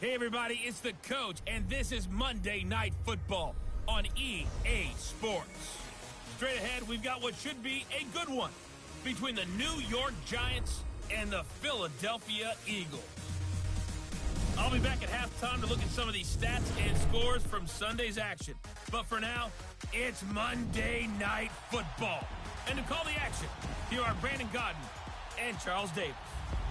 Hey everybody, it's the coach, and this is Monday Night Football on EA Sports. Straight ahead, we've got what should be a good one between the New York Giants and the Philadelphia Eagles. I'll be back at halftime to look at some of these stats and scores from Sunday's action. But for now, it's Monday Night Football. And to call the action, here are Brandon Godden and Charles Davis.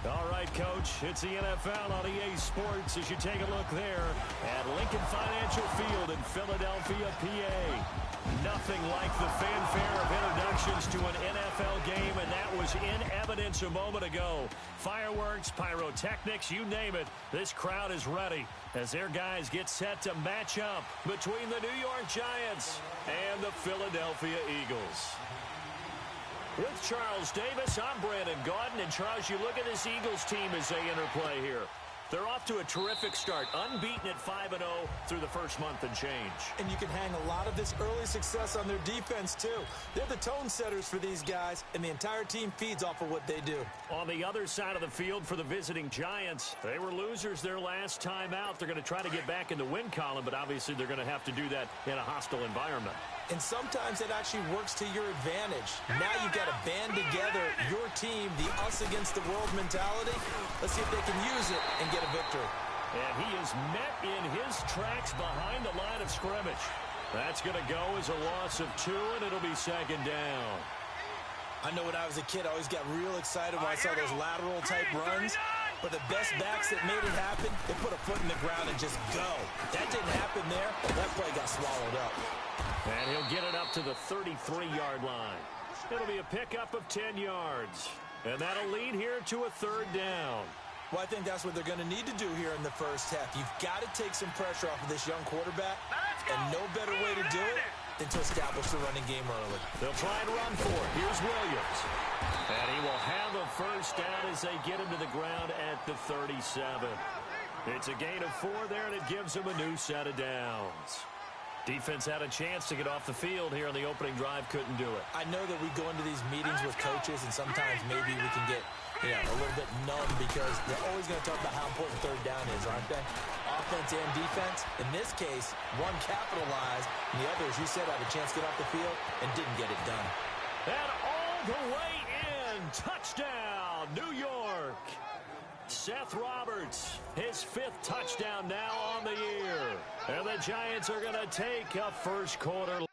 All right, Coach, it's the NFL on EA Sports as you take a look there at Lincoln Financial Field in Philadelphia, PA. Nothing like the fanfare of introductions to an NFL game, and that was in evidence a moment ago. Fireworks, pyrotechnics, you name it, this crowd is ready as their guys get set to match up between the New York Giants and the Philadelphia Eagles. With Charles Davis, I'm Brandon Godden. And Charles, you look at this Eagles team as they interplay here. They're off to a terrific start, unbeaten at 5-0 through the first month and change. And you can hang a lot of this early success on their defense, too. They're the tone setters for these guys, and the entire team feeds off of what they do. On the other side of the field for the visiting Giants, they were losers their last time out. They're going to try to get back in the win column, but obviously they're going to have to do that in a hostile environment. And sometimes it actually works to your advantage. Now you've got to band together your team, the us against the world mentality. Let's see if they can use it and get a victory. And he is met in his tracks behind the line of scrimmage. That's going to go as a loss of 2, and it'll be second down. I know when I was a kid, I always got real excited when I saw those lateral-type runs. But the best backs that made it happen, they put a foot in the ground and just go. That didn't happen there. That play got swallowed up. And he'll get it up to the 33-yard line. It'll be a pickup of 10 yards. And that'll lead here to a third down. Well, I think that's what they're going to need to do here in the first half. You've got to take some pressure off of this young quarterback. And no better way to do it than to establish the running game early. They'll try and run for it. Here's Williams. And he will have a first down as they get him to the ground at the 37. It's a gain of 4 there, and it gives them a new set of downs. Defense had a chance to get off the field here on the opening drive, couldn't do it. I know that we go into these meetings with coaches, and sometimes maybe we can get a little bit numb because they're always going to talk about how important third down is, aren't they? Offense and defense. In this case, one capitalized, and the other, as you said, had a chance to get off the field and didn't get it done. And all the way in, touchdown, New York. Seth Roberts, his 5th touchdown now on the year. And the Giants are going to take a first quarter.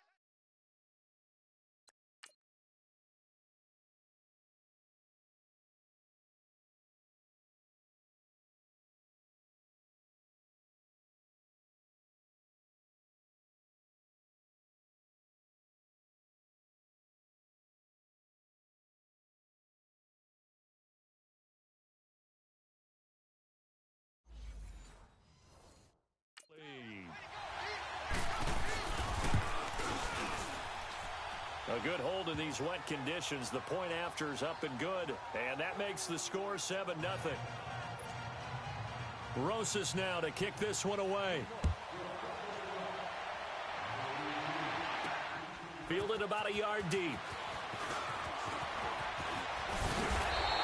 A good hold in these wet conditions. The point after is up and good. And that makes the score 7-0. Rosas now to kick this one away. Fielded about a yard deep.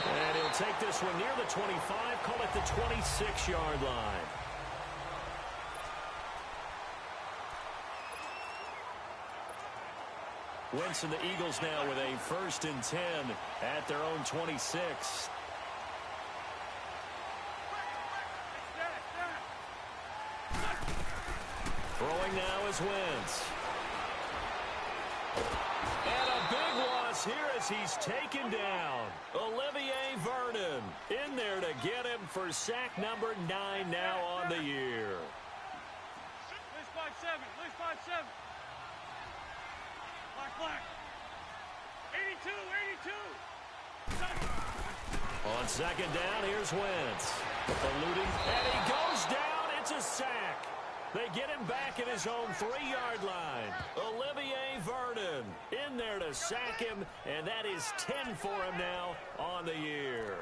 And he'll take this one near the 25, call it the 26-yard line. Wentz and the Eagles now with a 1st and 10 at their own 26. Throwing now is Wentz. And a big loss here as he's taken down. Olivier Vernon in there to get him for sack number 9 now on the year. Lose 5-7. Lose 5-7. Black. 82. On second down, here's Wentz. Eluding, and he goes down. It's a sack. They get him back at his own 3-yard line. Olivier Vernon in there to sack him, and that is 10 for him now on the year.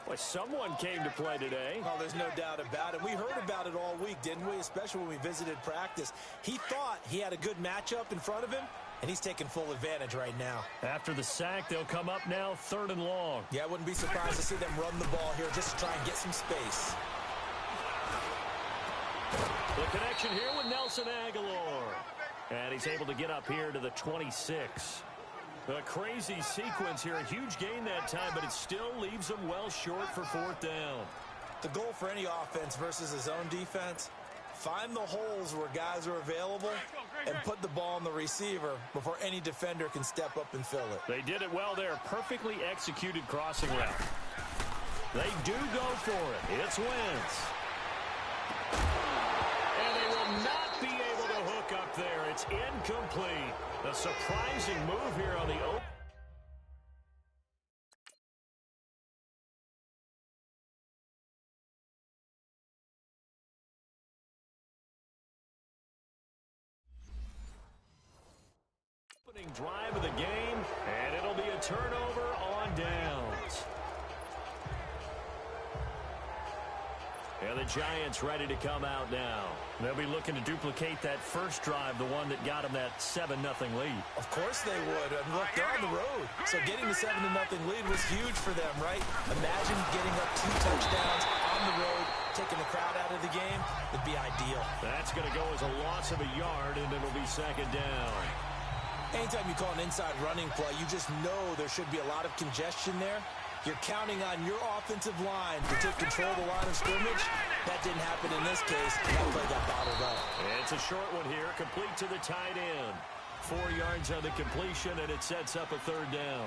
Well, someone came to play today. Oh, there's no doubt about it. We heard about it all week, didn't we? Especially when we visited practice. He thought he had a good matchup in front of him, and he's taking full advantage right now. After the sack, they'll come up now 3rd and long. Yeah, I wouldn't be surprised to see them run the ball here just to try and get some space. The connection here with Nelson Aguilar. And he's able to get up here to the 26. A crazy sequence here. A huge gain that time, but it still leaves him well short for fourth down. The goal for any offense versus his own defense, find the holes where guys are available and put the ball on the receiver before any defender can step up and fill it. They did it well there. Perfectly executed crossing route. They do go for it. It's Wentz. And they will not be able to hook up there. It's incomplete. A surprising move here on the opening drive of the game, and it'll be a turnover on downs. And the Giants ready to come out now. They'll be looking to duplicate that first drive, the one that got them that 7-0 lead. Of course they would. I mean, look, they're on the road. So getting the 7-0 lead was huge for them, right? Imagine getting up 2 touchdowns on the road, taking the crowd out of the game. It'd be ideal. That's going to go as a loss of a yard, and it'll be second down. Anytime you call an inside running play, you just know there should be a lot of congestion there. You're counting on your offensive line to take control of the line of scrimmage. That didn't happen in this case. That play got bottled up. It's a short one here, complete to the tight end. 4 yards on the completion, and it sets up a third down.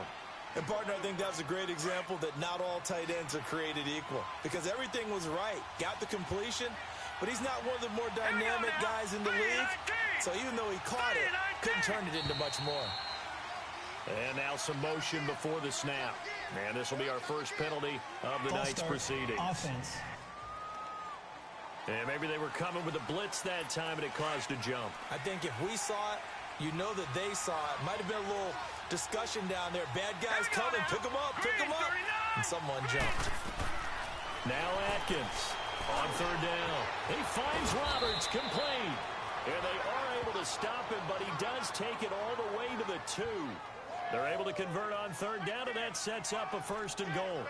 And, partner, I think that was a great example that not all tight ends are created equal. Because everything was right. Got the completion, but he's not one of the more dynamic guys in the league. So even though he caught it, couldn't turn it into much more. And now some motion before the snap. And this will be our first penalty of the night's proceedings. Offense. And maybe they were coming with a blitz that time, and it caused a jump. I think if we saw it, you know that they saw it. Might have been a little discussion down there. Bad guys coming. Pick them up. Pick them up. And someone jumped. Now Atkins on third down. He finds Roberts complete. And they are able to stop him, but he does take it all the way to the 2. They're able to convert on third down, and that sets up a first and goal.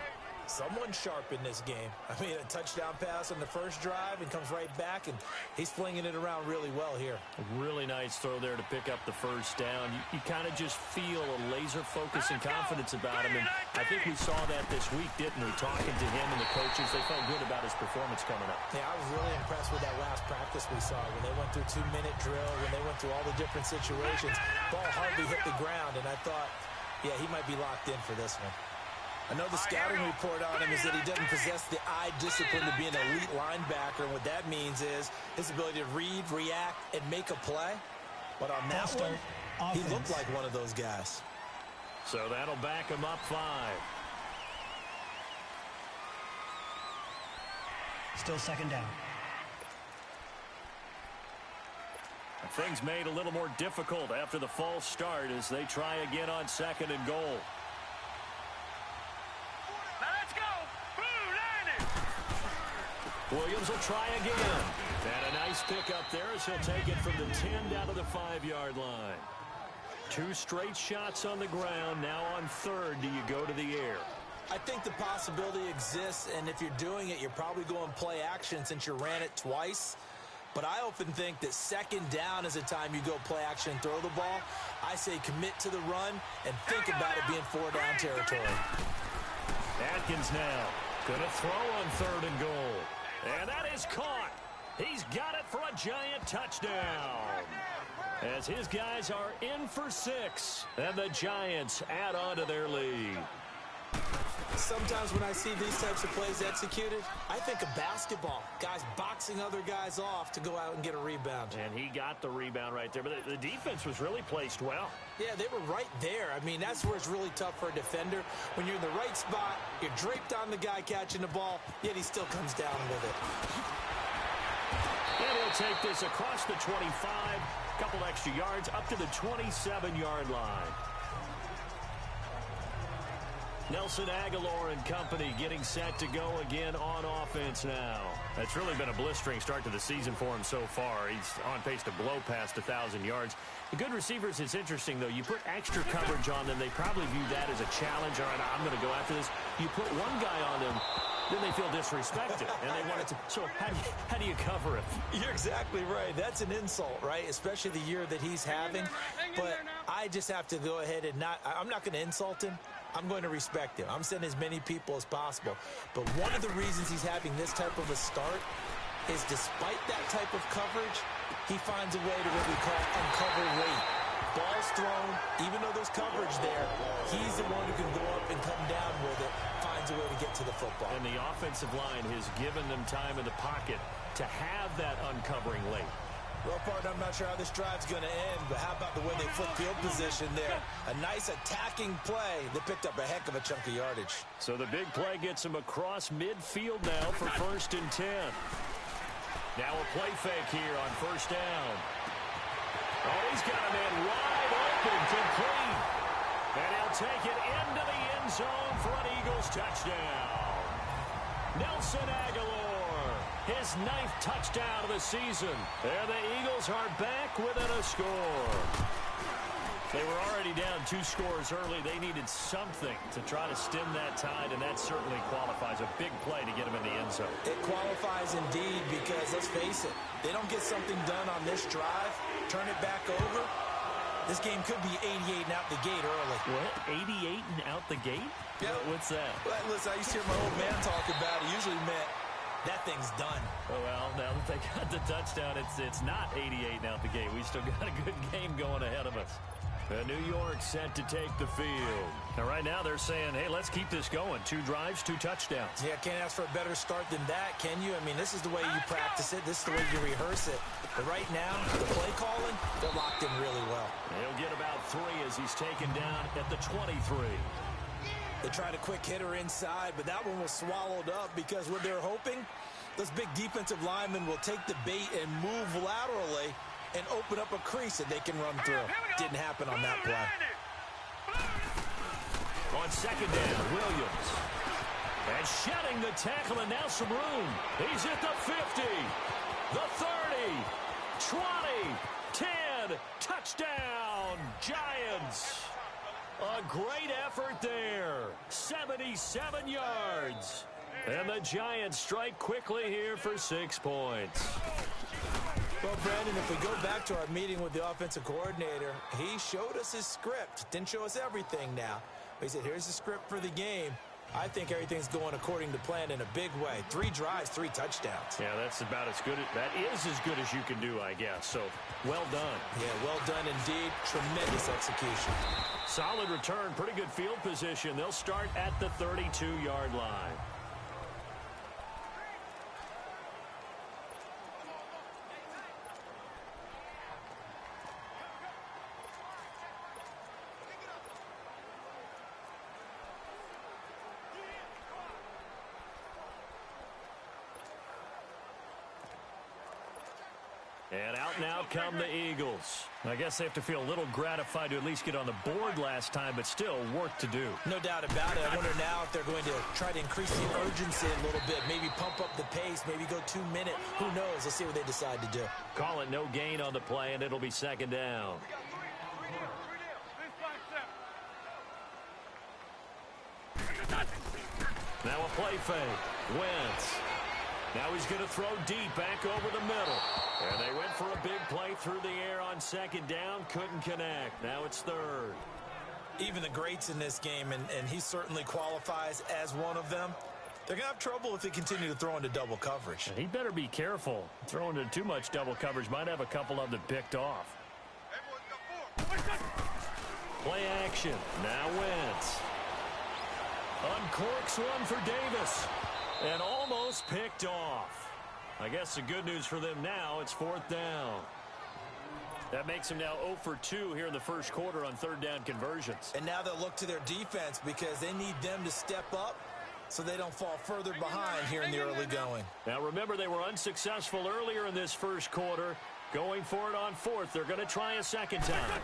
Someone sharp in this game. I mean, a touchdown pass on the first drive and comes right back, and he's flinging it around really well here. A really nice throw there to pick up the first down. You kind of just feel a laser focus and confidence about him, and I think we saw that this week, didn't we? Talking to him and the coaches, they felt good about his performance coming up. Yeah, I was really impressed with that last practice we saw when they went through 2-minute drill, when they went through all the different situations. Ball hardly hit the ground, and I thought, yeah, he might be locked in for this one. I know the scouting report on him is that he doesn't possess the eye discipline to be an elite linebacker, and what that means is his ability to read, react, and make a play. But on that one, he looked like one of those guys. So that'll back him up 5. Still second down. Things made a little more difficult after the false start as they try again on second and goal. Williams will try again. And a nice pickup there as he'll take it from the 10 down to the 5-yard line. 2 straight shots on the ground. Now on third, do you go to the air? I think the possibility exists, and if you're doing it, you're probably going play action since you ran it twice. But I often think that second down is a time you go play action and throw the ball. I say commit to the run and think about it being 4-down territory. Atkins now going to throw on third and goal. And that is caught. He's got it for a giant touchdown. As his guys are in for 6. And the Giants add on to their lead. Sometimes when I see these types of plays executed, I think of basketball. Guys boxing other guys off to go out and get a rebound. And he got the rebound right there. But the defense was really placed well. Yeah, they were right there. I mean, that's where it's really tough for a defender. When you're in the right spot, you're draped on the guy catching the ball, yet he still comes down with it. And he'll take this across the 25, a couple extra yards, up to the 27-yard line. Nelson Aguilar and company getting set to go again on offense now. It's really been a blistering start to the season for him so far. He's on pace to blow past 1,000 yards. The good receivers, it's interesting, though. You put extra coverage on them, they probably view that as a challenge. All right, I'm going to go after this. You put one guy on them, then they feel disrespected, and they want it to. So how do you cover it? You're exactly right. That's an insult, right? Especially the year that he's having. But I just have to go ahead and I'm not going to insult him. I'm going to respect him. I'm sending as many people as possible. But one of the reasons he's having this type of a start is despite that type of coverage, he finds a way to what we call uncover late. Ball's thrown, even though there's coverage there, he's the one who can go up and come down with it, finds a way to get to the football. And the offensive line has given them time in the pocket to have that uncovering late. Well, partner, I'm not sure how this drive's going to end, but how about the way they flip field position there? A nice attacking play that picked up a heck of a chunk of yardage. So the big play gets him across midfield now for 1st and 10. Now a play fake here on 1st down. Oh, he's got a man wide open, complete. And he'll take it into the end zone for an Eagles touchdown. Nelson Aguilar, his 9th touchdown of the season. And the Eagles are back within a score. They were already down 2 scores early. They needed something to try to stem that tide, and that certainly qualifies. A big play to get them in the end zone. It qualifies indeed because, let's face it, they don't get something done on this drive, turn it back over, this game could be 88 and out the gate early. What? 88 and out the gate? Yeah. What's that? Well, listen, I used to hear my old man talk about it. Usually meant that thing's done. Oh, well, now that they got the touchdown, it's not 88 and out the gate. We still got a good game going ahead of us. New York set to take the field. And right now they're saying, hey, let's keep this going. 2 drives, 2 touchdowns. Yeah, can't ask for a better start than that, can you? I mean, this is the way you practice it. This is the way you rehearse it. But right now, the play calling, they're locked in really well. He'll get about 3 as he's taken down at the 23. They tried a quick hitter inside, but that one was swallowed up because what they're hoping, those big defensive linemen will take the bait and move laterally and open up a crease that they can run through. Didn't happen on that play. On 2nd down, Williams. And shedding the tackle, and now some room. He's at the 50, the 30, 20, 10, touchdown, Giants. A great effort there, 77 yards. And the Giants strike quickly here for 6 points. Well, Brandon, if we go back to our meeting with the offensive coordinator, he showed us his script. Didn't show us everything now. But he said, here's the script for the game. I think everything's going according to plan in a big way. 3 drives, 3 touchdowns. Yeah, that's about as good. That is as good as you can do, I guess. So, well done. Yeah, well done indeed. Tremendous execution. Solid return, pretty good field position. They'll start at the 32-yard line. And out now come the Eagles. I guess they have to feel a little gratified to at least get on the board last time, but still work to do. No doubt about it. I wonder now if they're going to try to increase the urgency a little bit, maybe pump up the pace, maybe go 2 minute. Who knows? Let's see what they decide to do. Call it no gain on the play, and it'll be 2nd down. Now a play fake. Wentz. Now he's going to throw deep back over the middle. And they went for a big play through the air on 2nd down. Couldn't connect. Now it's 3rd. Even the greats in this game, and he certainly qualifies as one of them, they're going to have trouble if they continue to throw into double coverage. He better be careful. Throwing into too much double coverage might have a couple of them picked off. Play action. Now Wentz. Uncorks one for Davis. And almost picked off. I guess the good news for them now, it's 4th down. That makes them now 0 for 2 here in the first quarter on 3rd down conversions. And now they'll look to their defense because they need them to step up so they don't fall further behind here in the early going. Now remember, they were unsuccessful earlier in this first quarter. Going for it on 4th. They're going to try a 2nd time.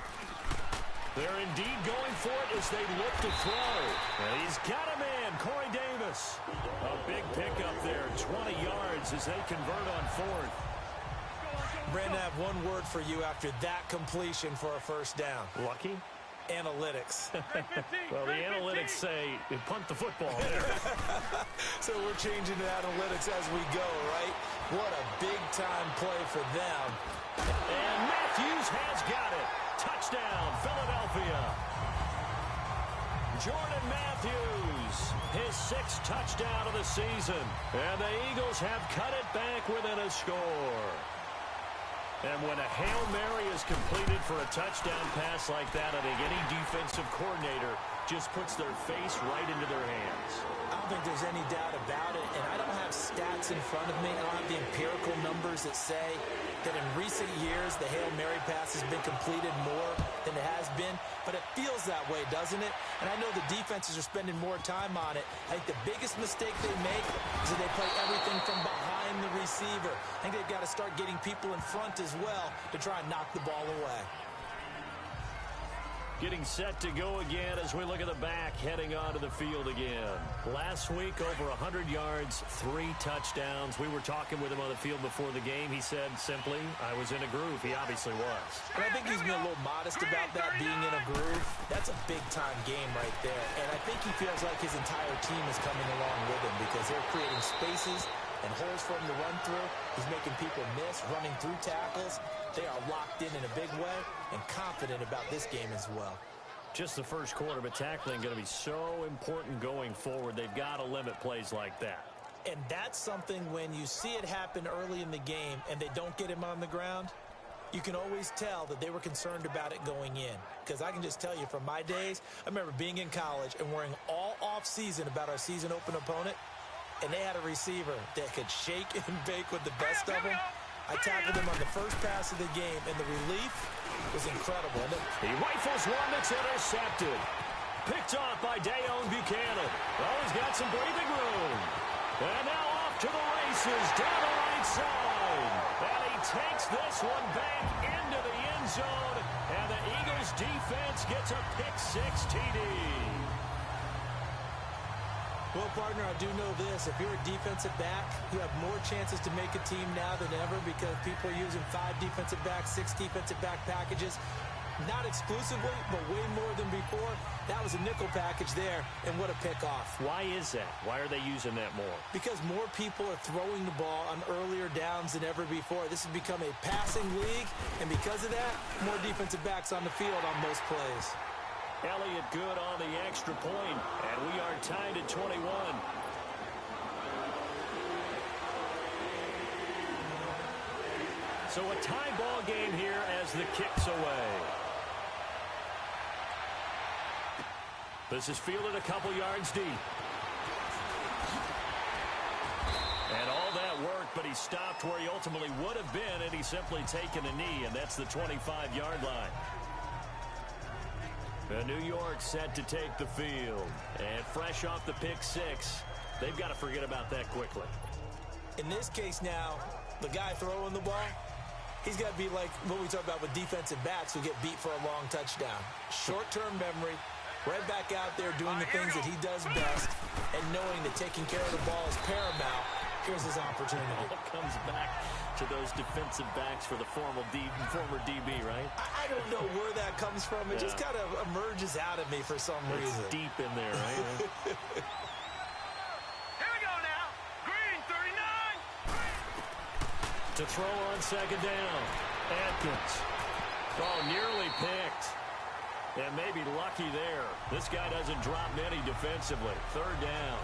They're indeed going for it as they look to throw. And he's got him in, Corey Davis. A big pickup there, 20 yards as they convert on 4th. Brandon, I have one word for you after that completion for a 1st down. Lucky? Analytics. Well, the analytics say punt the football there. So we're changing to analytics as we go, right? What a big-time play for them. And Matthews has got it. Touchdown, Philadelphia. Jordan Matthews, his 6th touchdown of the season. And the Eagles have cut it back within a score. And when a Hail Mary is completed for a touchdown pass like that, I think any defensive coordinator just puts their face right into their hands. I don't think there's any doubt about it, and I don't have stats in front of me. I don't have the empirical numbers that say that in recent years the Hail Mary pass has been completed more than it has been, but it feels that way, doesn't it? And I know the defenses are spending more time on it. I think the biggest mistake they make is that they play everything from behind the receiver. I think they've got to start getting people in front as well to try and knock the ball away. Getting set to go again as we look at the back, heading onto the field again. Last week, over 100 yards, 3 touchdowns. We were talking with him on the field before the game. He said simply, I was in a groove. He obviously was. And I think he's been a little modest about that, being in a groove. That's a big-time game right there. And I think he feels like his entire team is coming along with him because they're creating spaces and holes for him to run through. He's making people miss, running through tackles. They are locked in a big way and confident about this game as well. Just the first quarter, but tackling going to be so important going forward. They've got to limit plays like that. And that's something when you see it happen early in the game and they don't get him on the ground, you can always tell that they were concerned about it going in. Because I can just tell you from my days, I remember being in college and worrying all off-season about our season open opponent, and they had a receiver that could shake and bake with the best of them. I tackled him on the first pass of the game, and the relief was incredible. And he rifles one that's intercepted. Picked off by Dayon Buchanan. Oh, he's got some breathing room. And now off to the races down the right side. And he takes this one back into the end zone. And the Eagles defense gets a pick-6 TD. Well, partner, I do know this. If you're a defensive back, you have more chances to make a team now than ever because people are using 5 defensive backs, 6 defensive back packages. Not exclusively, but way more than before. That was a nickel package there, and what a pickoff. Why is that? Why are they using that more? Because more people are throwing the ball on earlier downs than ever before. This has become a passing league, and because of that, more defensive backs on the field on most plays. Elliott good on the extra point, and we are tied at 21. So a tie ball game here as the kick's away. This is fielded a couple yards deep. And all that worked, but he stopped where he ultimately would have been, and he's simply taken a knee, and that's the 25-yard line. New York set to take the field. And fresh off the pick-6, they've got to forget about that quickly. In this case now, the guy throwing the ball, he's got to be like what we talk about with defensive backs who get beat for a long touchdown. Short-term memory, right back out there doing the things that he does best, and knowing that taking care of the ball is paramount. Here's his opportunity. It all comes back to those defensive backs for the former DB, right? I don't know where that comes from. It just kind of emerges out of me for some reason. It's deep in there, right? Here we go now. Green, 39. To throw on second down. Atkins. Oh, nearly picked. And maybe lucky there. This guy doesn't drop many defensively. Third down.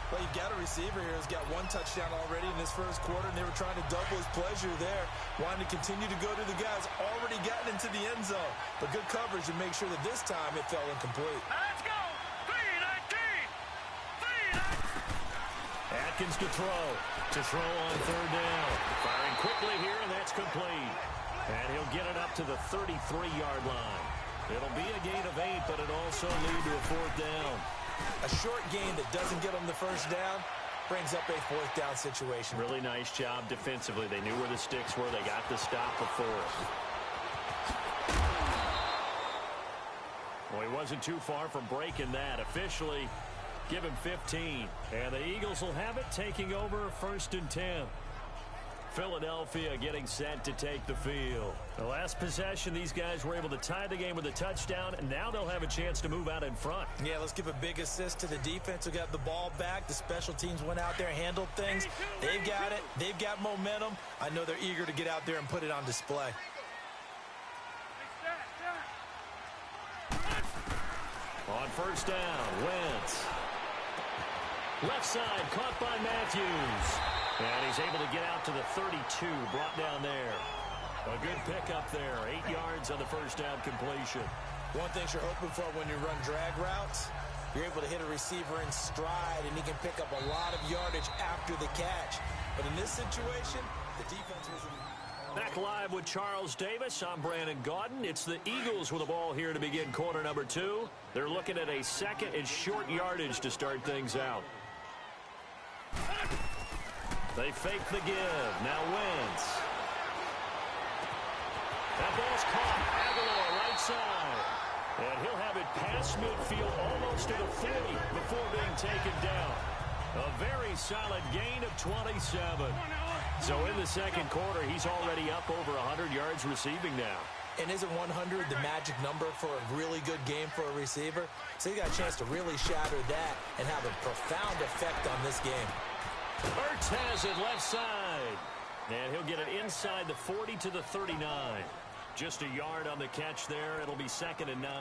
Well, you've got a receiver here who's got 1 touchdown already in this first quarter, and they were trying to double his pleasure there. Wanting to continue to go to the guys already gotten into the end zone. But good coverage to make sure that this time it fell incomplete. Let's go. 3-19. Atkins to throw. To throw on third down. Firing quickly here, and that's complete. And he'll get it up to the 33-yard line. It'll be a gain of 8, but it also lead to a 4th down. A short gain that doesn't get them the first down brings up a 4th down situation. Really nice job defensively. They knew where the sticks were. They got the stop before it. Well, he wasn't too far from breaking that. Officially, give him 15. And the Eagles will have it, taking over 1st and 10. Philadelphia getting set to take the field. The last possession, these guys were able to tie the game with a touchdown, and now they'll have a chance to move out in front. Yeah, let's give a big assist to the defense who got the ball back. The special teams went out there and handled things. They've got it. They've got momentum. I know they're eager to get out there and put it on display. On first down, Wentz. Left side, caught by Matthews. And he's able to get out to the 32, brought down there. A good pickup there, 8 yards on the first down completion. One thing you're hoping for when you run drag routes, you're able to hit a receiver in stride, and he can pick up a lot of yardage after the catch. But in this situation, the defense was... Back live with Charles Davis. I'm Brandon Gaudin. It's the Eagles with the ball here to begin quarter number 2. They're looking at a second and short yardage to start things out. They fake the give. Now Wentz. That ball's caught. Aguilar right side. And he'll have it past midfield almost to the 40 before being taken down. A very solid gain of 27. So in the second quarter, he's already up over 100 yards receiving now. And isn't 100 the magic number for a really good game for a receiver? So he got a chance to really shatter that and have a profound effect on this game. Ertz has it left side. And he'll get it inside the 40 to the 39. Just a yard on the catch there. It'll be second and 9.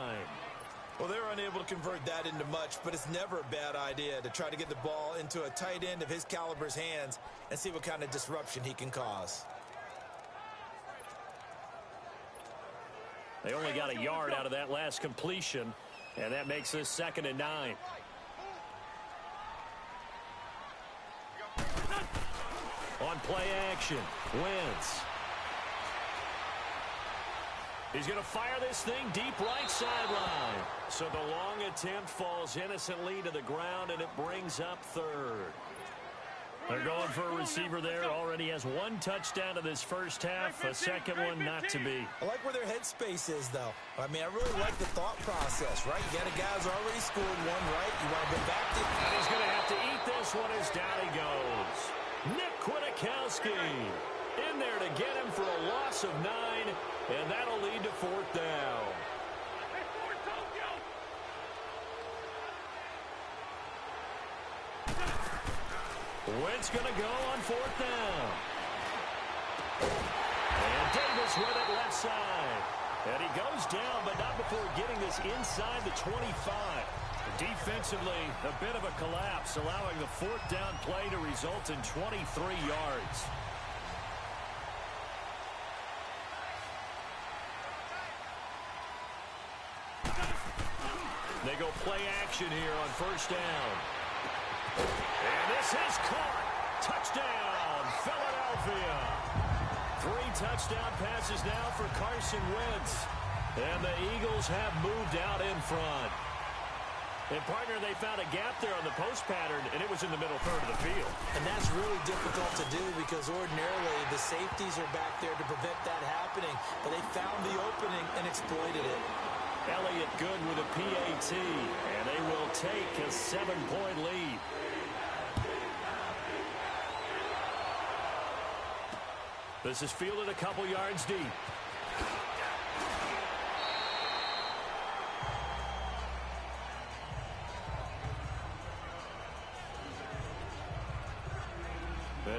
Well, they're unable to convert that into much, but it's never a bad idea to try to get the ball into a tight end of his caliber's hands and see what kind of disruption he can cause. They only got a yard out of that last completion, and that makes this second and 9. On play action, Wentz. He's going to fire this thing deep right sideline. So the long attempt falls innocently to the ground, and it brings up third. They're going for a receiver there. Already has 1 touchdown in this first half. A second one not to be. I like where their headspace is, though. I mean, I really like the thought process, right? You got a guy who's already scored one, right? You want to go back to... And he's going to have to eat this one as down he goes. Nick Kwiatkowski in there to get him for a loss of 9, and that'll lead to fourth down. Wentz going to go on fourth down. And Davis with it left side. And he goes down, but not before getting this inside the 25. Defensively, a bit of a collapse, allowing the fourth down play to result in 23 yards. They go play action here on first down. And this is caught. Touchdown, Philadelphia. 3 touchdown passes now for Carson Wentz. And the Eagles have moved out in front. And, partner, they found a gap there on the post pattern, and it was in the middle third of the field. And that's really difficult to do because ordinarily the safeties are back there to prevent that happening. But they found the opening and exploited it. Elliott good with a PAT, and they will take a 7-point lead. This is fielded a couple yards deep.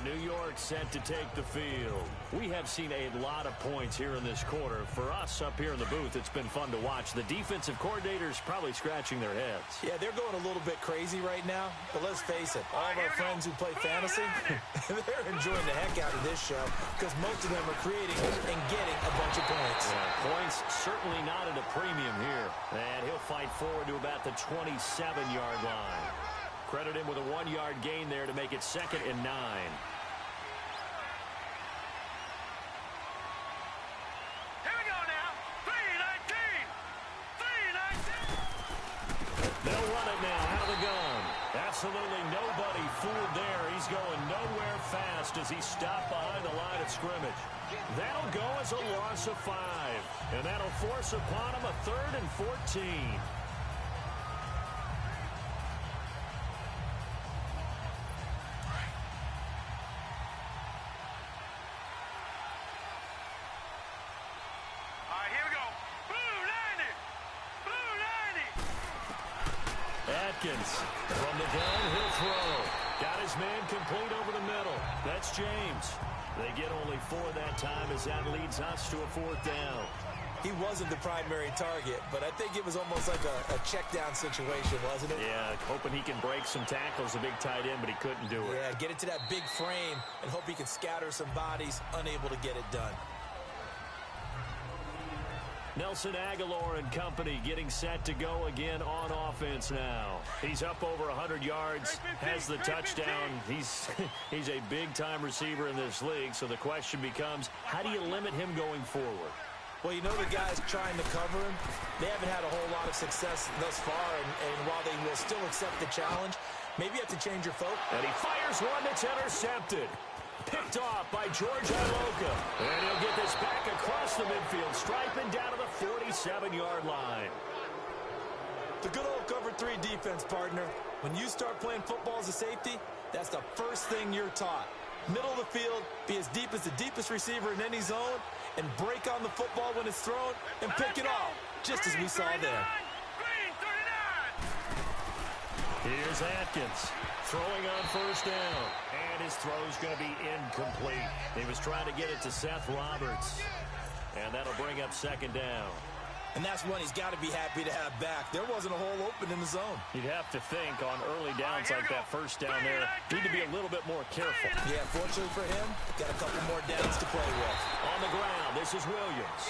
New York set to take the field. We have seen a lot of points here in this quarter. For us up here in the booth, it's been fun to watch. The defensive coordinators probably scratching their heads. Yeah, they're going a little bit crazy right now. But let's face it, all of our friends who play fantasy, they're enjoying the heck out of this show because most of them are creating and getting a bunch of points. Yeah, points certainly not at a premium here. And he'll fight forward to about the 27-yard line. Credit him with a 1-yard gain there to make it second and 9. They'll run it now out of the gun. Absolutely nobody fooled there. He's going nowhere fast as he stopped behind the line of scrimmage. That'll go as a loss of 5. And that'll force upon him a 3rd and 14. Atkins from the gun, he'll throw. Got his man complete over the middle. That's James. They get only 4 that time as that leads us to a 4th down. He wasn't the primary target, but I think it was almost like a check down situation, wasn't it? Yeah, hoping he can break some tackles, a big tight end, but he couldn't do it. Yeah, get it to that big frame and hope he can scatter some bodies, unable to get it done. Nelson Aguilar and company getting set to go again on offense now. He's up over 100 yards, has the touchdown. He's a big-time receiver in this league, so the question becomes, how do you limit him going forward? Well, you know the guys trying to cover him, they haven't had a whole lot of success thus far, and while they will still accept the challenge, maybe you have to change your focus. And he fires one that's intercepted. Picked off by George Iloka. And he'll get this back across the midfield, striping down to the 47-yard line. The good old cover 3 defense, partner. When you start playing football as a safety, that's the first thing you're taught. Middle of the field, be as deep as the deepest receiver in any zone, and break on the football when it's thrown and pick it off, just as we saw there. Here's Atkins throwing on 1st down, and his throw's going to be incomplete. He was trying to get it to Seth Roberts, and that'll bring up 2nd down. And that's one he's got to be happy to have back. There wasn't a hole open in the zone. You'd have to think on early downs like that 1st down there, need to be a little bit more careful. Yeah, fortunately for him, got a couple more downs to play with. On the ground, this is Williams.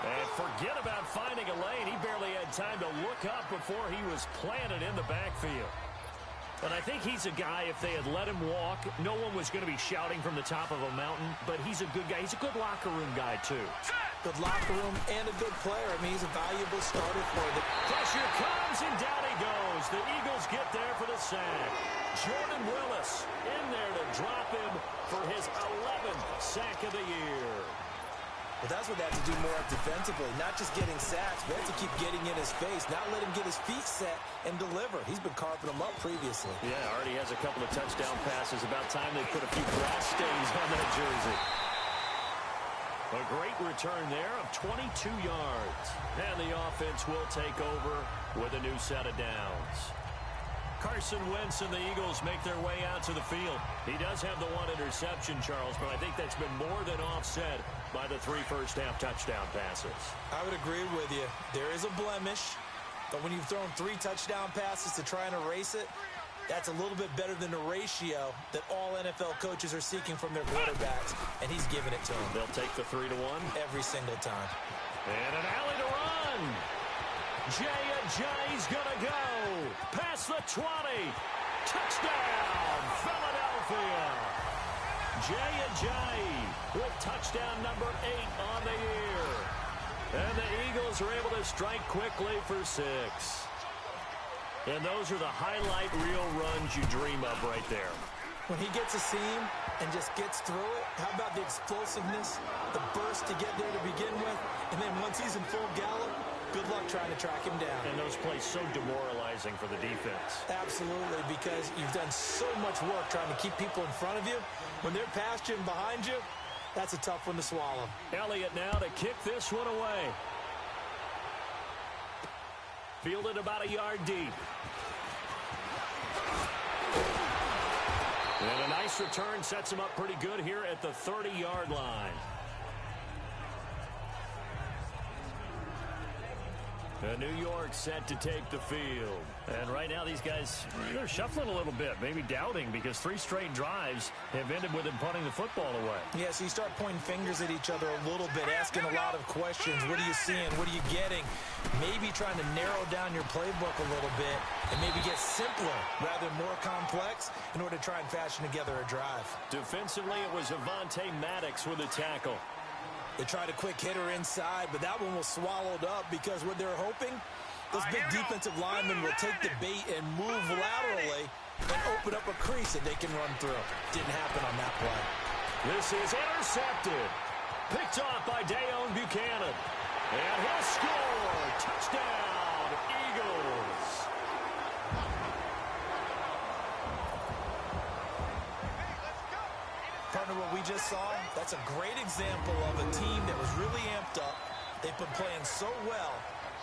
And forget about finding a lane. He barely had time to look up before he was planted in the backfield. And I think he's a guy, if they had let him walk, no one was going to be shouting from the top of a mountain. But he's a good guy. He's a good locker room guy, too. Good locker room and a good player. I mean, he's a valuable starter for them. Pressure comes, and down he goes. The Eagles get there for the sack. Jordan Willis in there to drop him for his 11th sack of the year. But that's what they have to do more of defensively, not just getting sacks, but have to keep getting in his face, not let him get his feet set and deliver. He's been carving them up previously. Yeah, already has a couple of touchdown passes. About time they put a few grass stains on that jersey. A great return there of 22 yards. And the offense will take over with a new set of downs. Carson Wentz and the Eagles make their way out to the field. He does have the 1 interception, Charles, but I think that's been more than offset by the 3 first-half touchdown passes. I would agree with you. There is a blemish, but when you've thrown 3 touchdown passes to try and erase it, that's a little bit better than the ratio that all NFL coaches are seeking from their quarterbacks, and he's giving it to them. They'll take the 3-1. Every single time. And an alley to run. Jay's gonna go past the 20. Touchdown, Philadelphia. Jay with touchdown number 8 on the year. And the Eagles are able to strike quickly for 6. And those are the highlight reel runs you dream of right there. When he gets a seam and just gets through it, how about the explosiveness, the burst to get there to begin with, and then once he's in full gallop, good luck trying to track him down. And those plays so demoralizing for the defense. Absolutely, because you've done so much work trying to keep people in front of you. When they're past you and behind you, that's a tough one to swallow. Elliott now to kick this one away. Fielded about a yard deep. And a nice return sets him up pretty good here at the 30-yard line. New York set to take the field. And right now these guys, they're shuffling a little bit, maybe doubting, because 3 straight drives have ended with them punting the football away. Yeah, so you start pointing fingers at each other a little bit, asking a lot of questions. What are you seeing? What are you getting? Maybe trying to narrow down your playbook a little bit and maybe get simpler rather than more complex in order to try and fashion together a drive. Defensively, it was Avonte Maddox with a tackle. They tried a quick hitter inside, but that one was swallowed up because what they're hoping, those big defensive linemen will take the bait and move laterally and open up a crease that they can run through. Didn't happen on that play. This is intercepted. Picked off by Dayon Buchanan. And he'll score. Touchdown, Eagles. Partner, what we just saw, that's a great example of a team that was really amped up. They've been playing so well,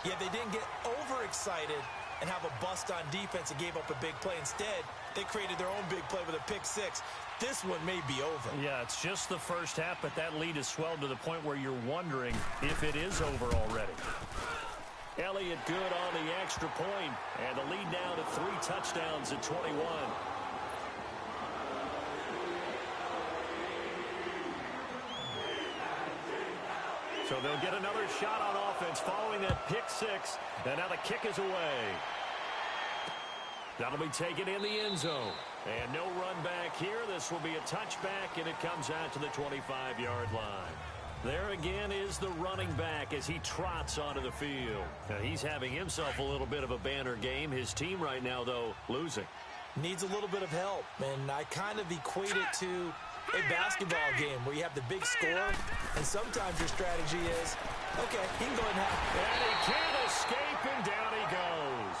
yet they didn't get overexcited and have a bust on defense and gave up a big play. Instead, they created their own big play with a pick six. This one may be over. Yeah, it's just the first half, but that lead has swelled to the point where you're wondering if it is over already. Elliott good on the extra point, and the lead now to 3 touchdowns at 21. So they'll get another shot on offense following that pick six, and now the kick is away. That'll be taken in the end zone. And no run back here. This will be a touchback, and it comes out to the 25-yard line. There again is the running back as he trots onto the field. Now he's having himself a little bit of a banner game. His team right now, though, losing. Needs a little bit of help, and I kind of equate it to a basketball game where you have the big score, and sometimes your strategy is, okay, he can go ahead and have it. And he can't escape, and down he goes.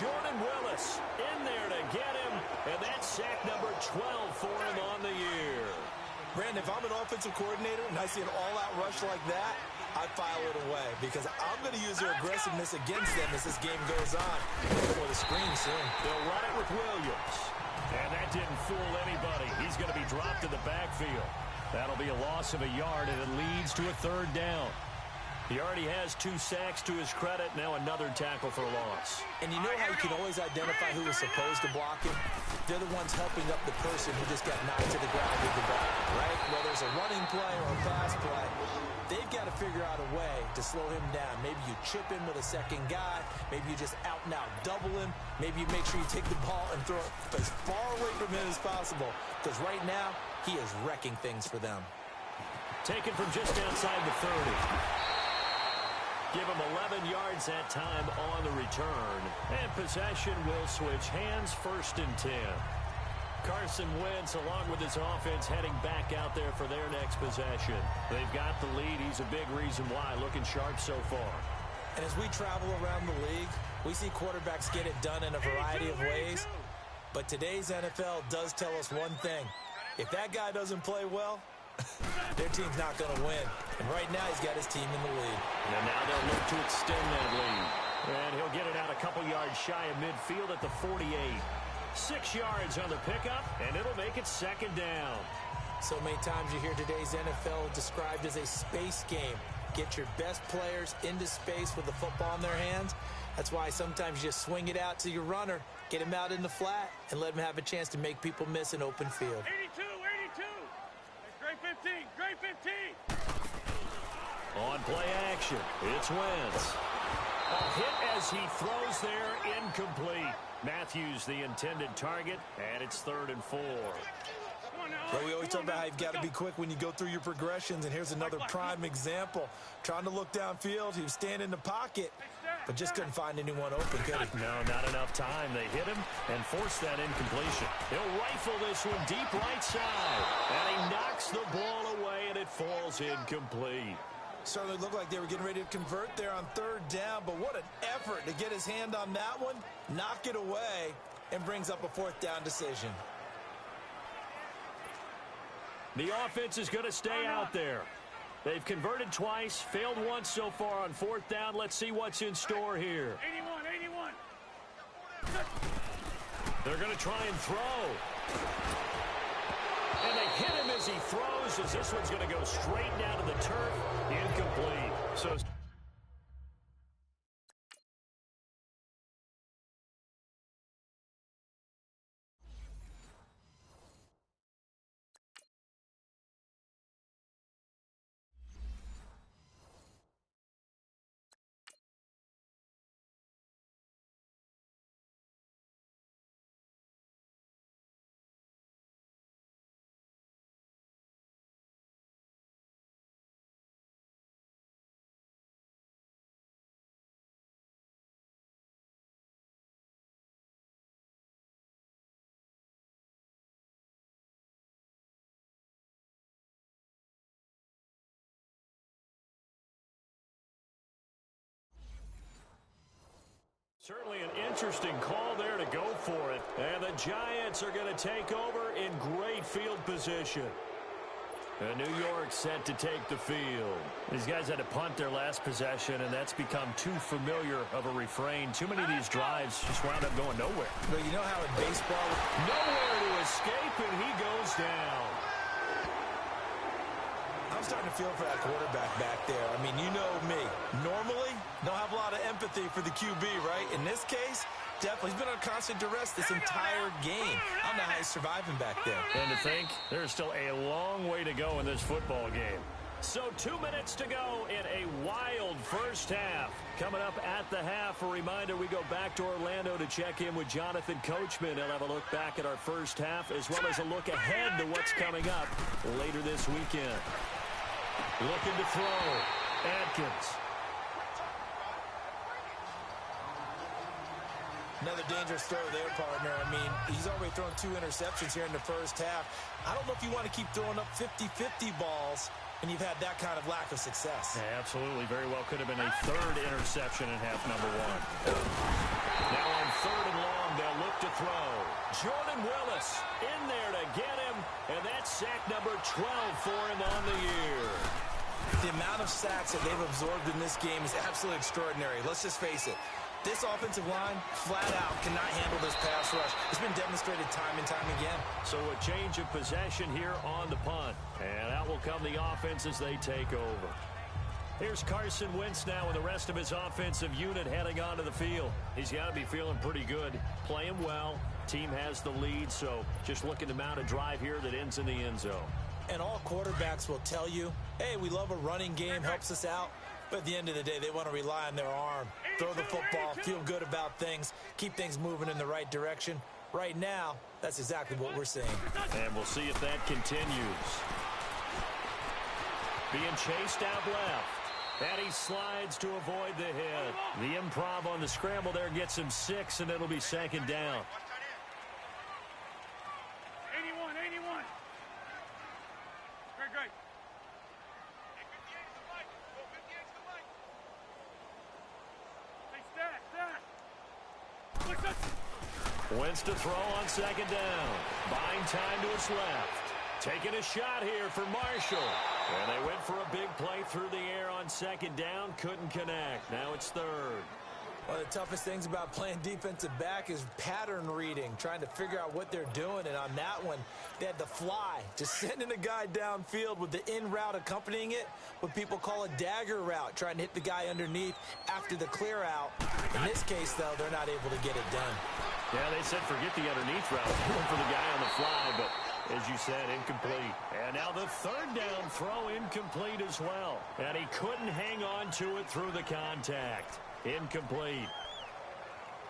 Jordan Willis in there to get him, and that's sack number 12 for him on the year. Brandon, if I'm an offensive coordinator and I see an all-out rush like that, I file it away because I'm going to use their aggressiveness against them as this game goes on. For the screen soon. They'll run it with Williams. And that didn't fool anybody. He's going to be dropped in the backfield. That'll be a loss of a yard, and it leads to a 3rd down. He already has 2 sacks to his credit. Now another tackle for a loss. And you know how you can always identify who was supposed to block him? They're the ones helping up the person who just got knocked to the ground with the ball, right? Whether it's a running play or a pass play, they've got to figure out a way to slow him down. Maybe you chip him with a second guy. Maybe you just out-and-out double him. Maybe you make sure you take the ball and throw it as far away from him as possible. Because right now, he is wrecking things for them. Taken from just outside the 30. Give him 11 yards that time on the return. And possession will switch hands, 1st and 10. Carson Wentz, along with his offense, heading back out there for their next possession. They've got the lead. He's a big reason why. Looking sharp so far. And as we travel around the league, we see quarterbacks get it done in a variety of ways. But today's NFL does tell us one thing. If that guy doesn't play well, their team's not going to win. And right now, he's got his team in the lead. And now they'll look to extend that lead. And he'll get it out a couple yards shy of midfield at the 48. 6 yards on the pickup, and it'll make it 2nd down. So many times you hear today's NFL described as a space game. Get your best players into space with the football in their hands. That's why sometimes you just swing it out to your runner, get him out in the flat, and let him have a chance to make people miss an open field. 82, 82. Great 15, great 15. On play action, it's Wentz. A hit as he throws there, incomplete. Matthews the intended target, and it's 3rd and 4. Well, we always talk about how you've got to be quick when you go through your progressions, and here's another prime example. Trying to look downfield, he was standing in the pocket, but just couldn't find anyone open, could he? No, not enough time. They hit him and forced that incompletion. He'll rifle this one deep right side, and he knocks the ball away, and it falls incomplete. Certainly looked like they were getting ready to convert there on 3rd down, but what an effort to get his hand on that one, knock it away, and brings up a 4th down decision. The offense is going to stay out there. They've converted twice, failed once so far on 4th down. Let's see what's in store here. 81, 81. They're going to try and throw. And they hit him as he throws, as this one's going to go straight down to the turf. Incomplete. So certainly an interesting call there to go for it. And the Giants are going to take over in great field position. New York set to take the field. These guys had to punt their last possession, and that's become too familiar of a refrain. Too many of these drives just wound up going nowhere. But you know how in baseball, nowhere to escape, and he goes down. I'm starting to feel for that quarterback back there. I mean, you know me. Normally, don't have a lot of empathy for the QB, right? In this case, definitely. He's been on constant duress this entire game. I don't know how he's surviving back there. And to think, there's still a long way to go in this football game. So 2 minutes to go in a wild first half. Coming up at the half, a reminder, we go back to Orlando to check in with Jonathan Coachman. He'll have a look back at our first half as well as a look ahead to what's coming up later this weekend. Looking to throw. Atkins. Another dangerous throw there, partner. I mean, he's already thrown 2 interceptions here in the first half. I don't know if you want to keep throwing up 50-50 balls, and you've had that kind of lack of success. Yeah, absolutely. Very well could have been a 3rd interception in half number 1. Now on 3rd and long, they'll look to throw. Jordan Willis in there to get him, and that's sack number 12 for him on the year. The amount of sacks that they've absorbed in this game is absolutely extraordinary. Let's just face it. This offensive line, flat out, cannot handle this pass rush. It's been demonstrated time and time again. So a change of possession here on the punt. And out will come the offense as they take over. Here's Carson Wentz now and the rest of his offensive unit heading onto the field. He's got to be feeling pretty good, playing well. Team has the lead, so just looking to mount a drive here that ends in the end zone. And all quarterbacks will tell you, hey, we love a running game, helps us out. But at the end of the day, they want to rely on their arm, throw the football, feel good about things, keep things moving in the right direction. Right now, that's exactly what we're seeing. And we'll see if that continues. Being chased out left. And he slides to avoid the hit. The improv on the scramble there gets him 6, and it'll be 2nd down. 81. Great. Wentz to throw on 2nd down. Buying time to his left. Taking a shot here for Marshall. And they went for a big play through the air on 2nd down. Couldn't connect. Now it's 3rd. One of the toughest things about playing defensive back is pattern reading, trying to figure out what they're doing. And on that one, they had the fly, just sending a guy downfield with the in route accompanying it, what people call a dagger route, trying to hit the guy underneath after the clear out. In this case, though, they're not able to get it done. Yeah, they said forget the underneath route. Going for the guy on the fly, but as you said, incomplete. And now the 3rd down throw incomplete as well. And he couldn't hang on to it through the contact. Incomplete.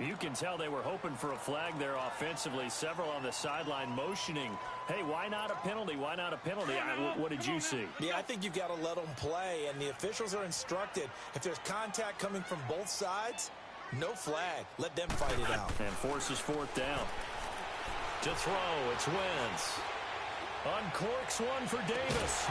You can tell they were hoping for a flag there offensively. Several on the sideline motioning, hey, why not a penalty? Why not a penalty? What did you see? Yeah, I think you've got to let them play, and the officials are instructed. If there's contact coming from both sides, no flag. Let them fight it out. And forces 4th down. To throw, it's Wentz. Uncorks one for Davis.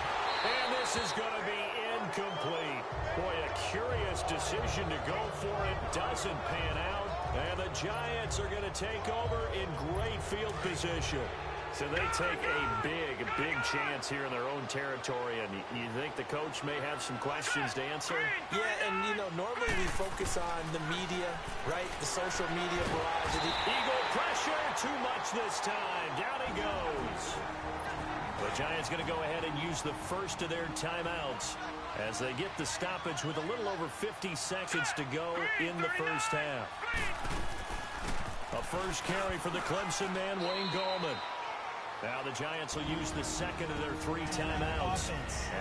And this is going to be incomplete. Boy, a curious decision to go for it. Doesn't pan out. And the Giants are going to take over in great field position. So they take a big chance here in their own territory. And you think the coach may have some questions to answer? Yeah, and, you know, normally we focus on the media, right? The social media barrage. Eagle pressure, too much this time. Down he goes. The Giants going to go ahead and use the first of their timeouts as they get the stoppage with a little over 50 seconds to go in the first half. A first carry for the Clemson man, Wayne Gallman. Now the Giants will use the 2nd of their 3 timeouts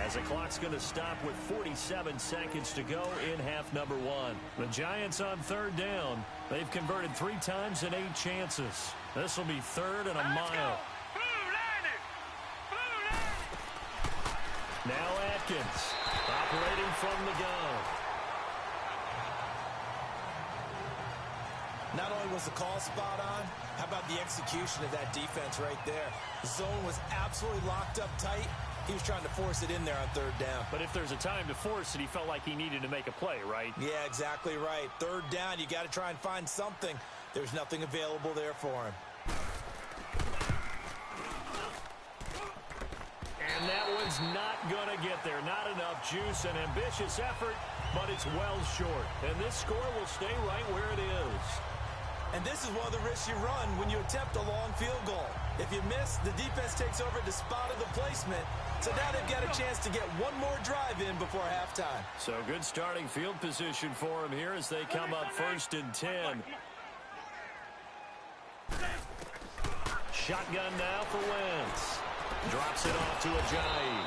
as the clock's going to stop with 47 seconds to go in half number 1. The Giants on 3rd down. They've converted 3 times in 8 chances. This will be 3rd and a mile. Now Atkins operating from the gun. Not only was the call spot on, how about the execution of that defense right there? The zone was absolutely locked up tight. He was trying to force it in there on 3rd down. But if there's a time to force it, he felt like he needed to make a play, right? Yeah, exactly right. 3rd down, you got to try and find something. There's nothing available there for him. And that one's is not going to get there. Not enough juice. An ambitious effort, but it's well short. And this score will stay right where it is. And this is one of the risks you run when you attempt a long field goal. If you miss, the defense takes over the spot of the placement. So now they've got a chance to get one more drive in before halftime. So good starting field position for them here as they come up 1st and 10. Shotgun now for Wentz. Drops it off to Ajayi.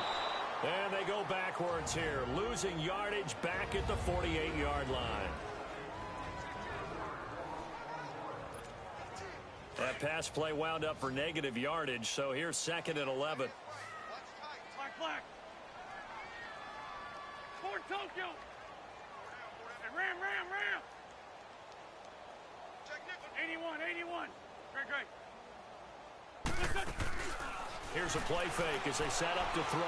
And they go backwards here, losing yardage back at the 48-yard line. That pass play wound up for negative yardage, so here's 2nd and 11. Black. Fort Tokyo. And Ram. 81. Great. Here's a play fake as they set up to throw.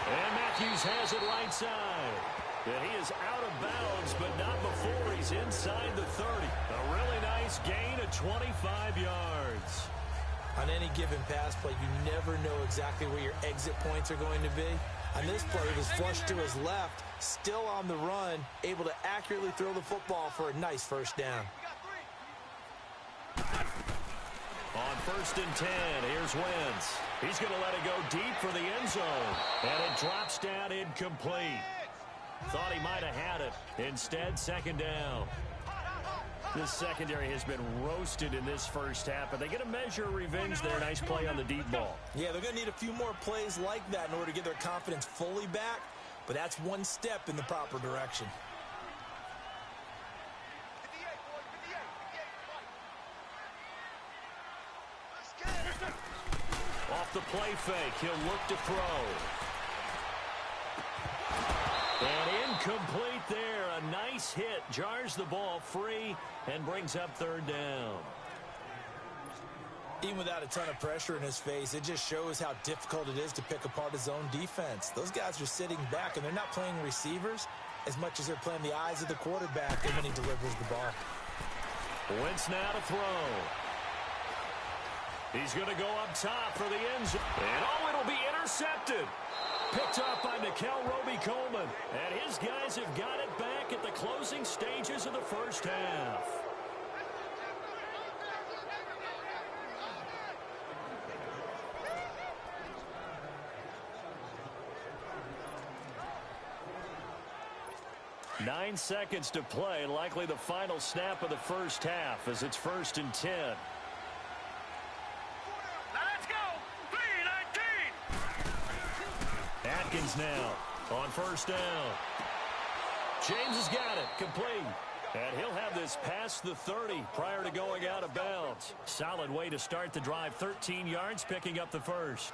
And Matthews has it right side. And he is out of bounds, but not before he's inside the 30. A really nice gain of 25 yards. On any given pass play, you never know exactly where your exit points are going to be. On this play, it was flushed to his left, still on the run, able to accurately throw the football for a nice first down. On 1st and 10, here's Wentz. He's going to let it go deep for the end zone. And it drops down incomplete. Thought he might have had it. Instead, 2nd down. This secondary has been roasted in this first half, but they get a measure of revenge there. Nice play on the deep ball. Yeah, they're going to need a few more plays like that in order to get their confidence fully back, but that's one step in the proper direction. Off the play fake, he'll look to throw. And incomplete there. A nice hit. Jars the ball free and brings up 3rd down. Even without a ton of pressure in his face, it just shows how difficult it is to pick apart his own defense. Those guys are sitting back, and they're not playing receivers as much as they're playing the eyes of the quarterback when he delivers the ball. Wentz now to throw. He's going to go up top for the end zone. And it'll be intercepted. Picked up by Nickel Roby-Coleman. And his guys have got it back at the closing stages of the first half. Nine seconds to play, likely the final snap of the first half as it's 1st and 10. Let's go. 3-19. Atkins now on 1st down. James has got it, complete. And he'll have this past the 30 prior to going out of bounds. Solid way to start the drive, 13 yards, picking up the first.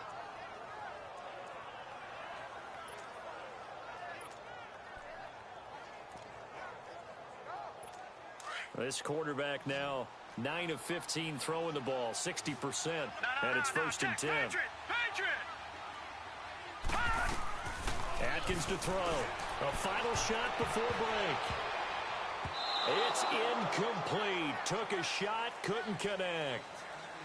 This quarterback now 9 of 15 throwing the ball, 60%, and it's 1st and 10. Atkins to throw. A final shot before break. It's incomplete. Took a shot, couldn't connect.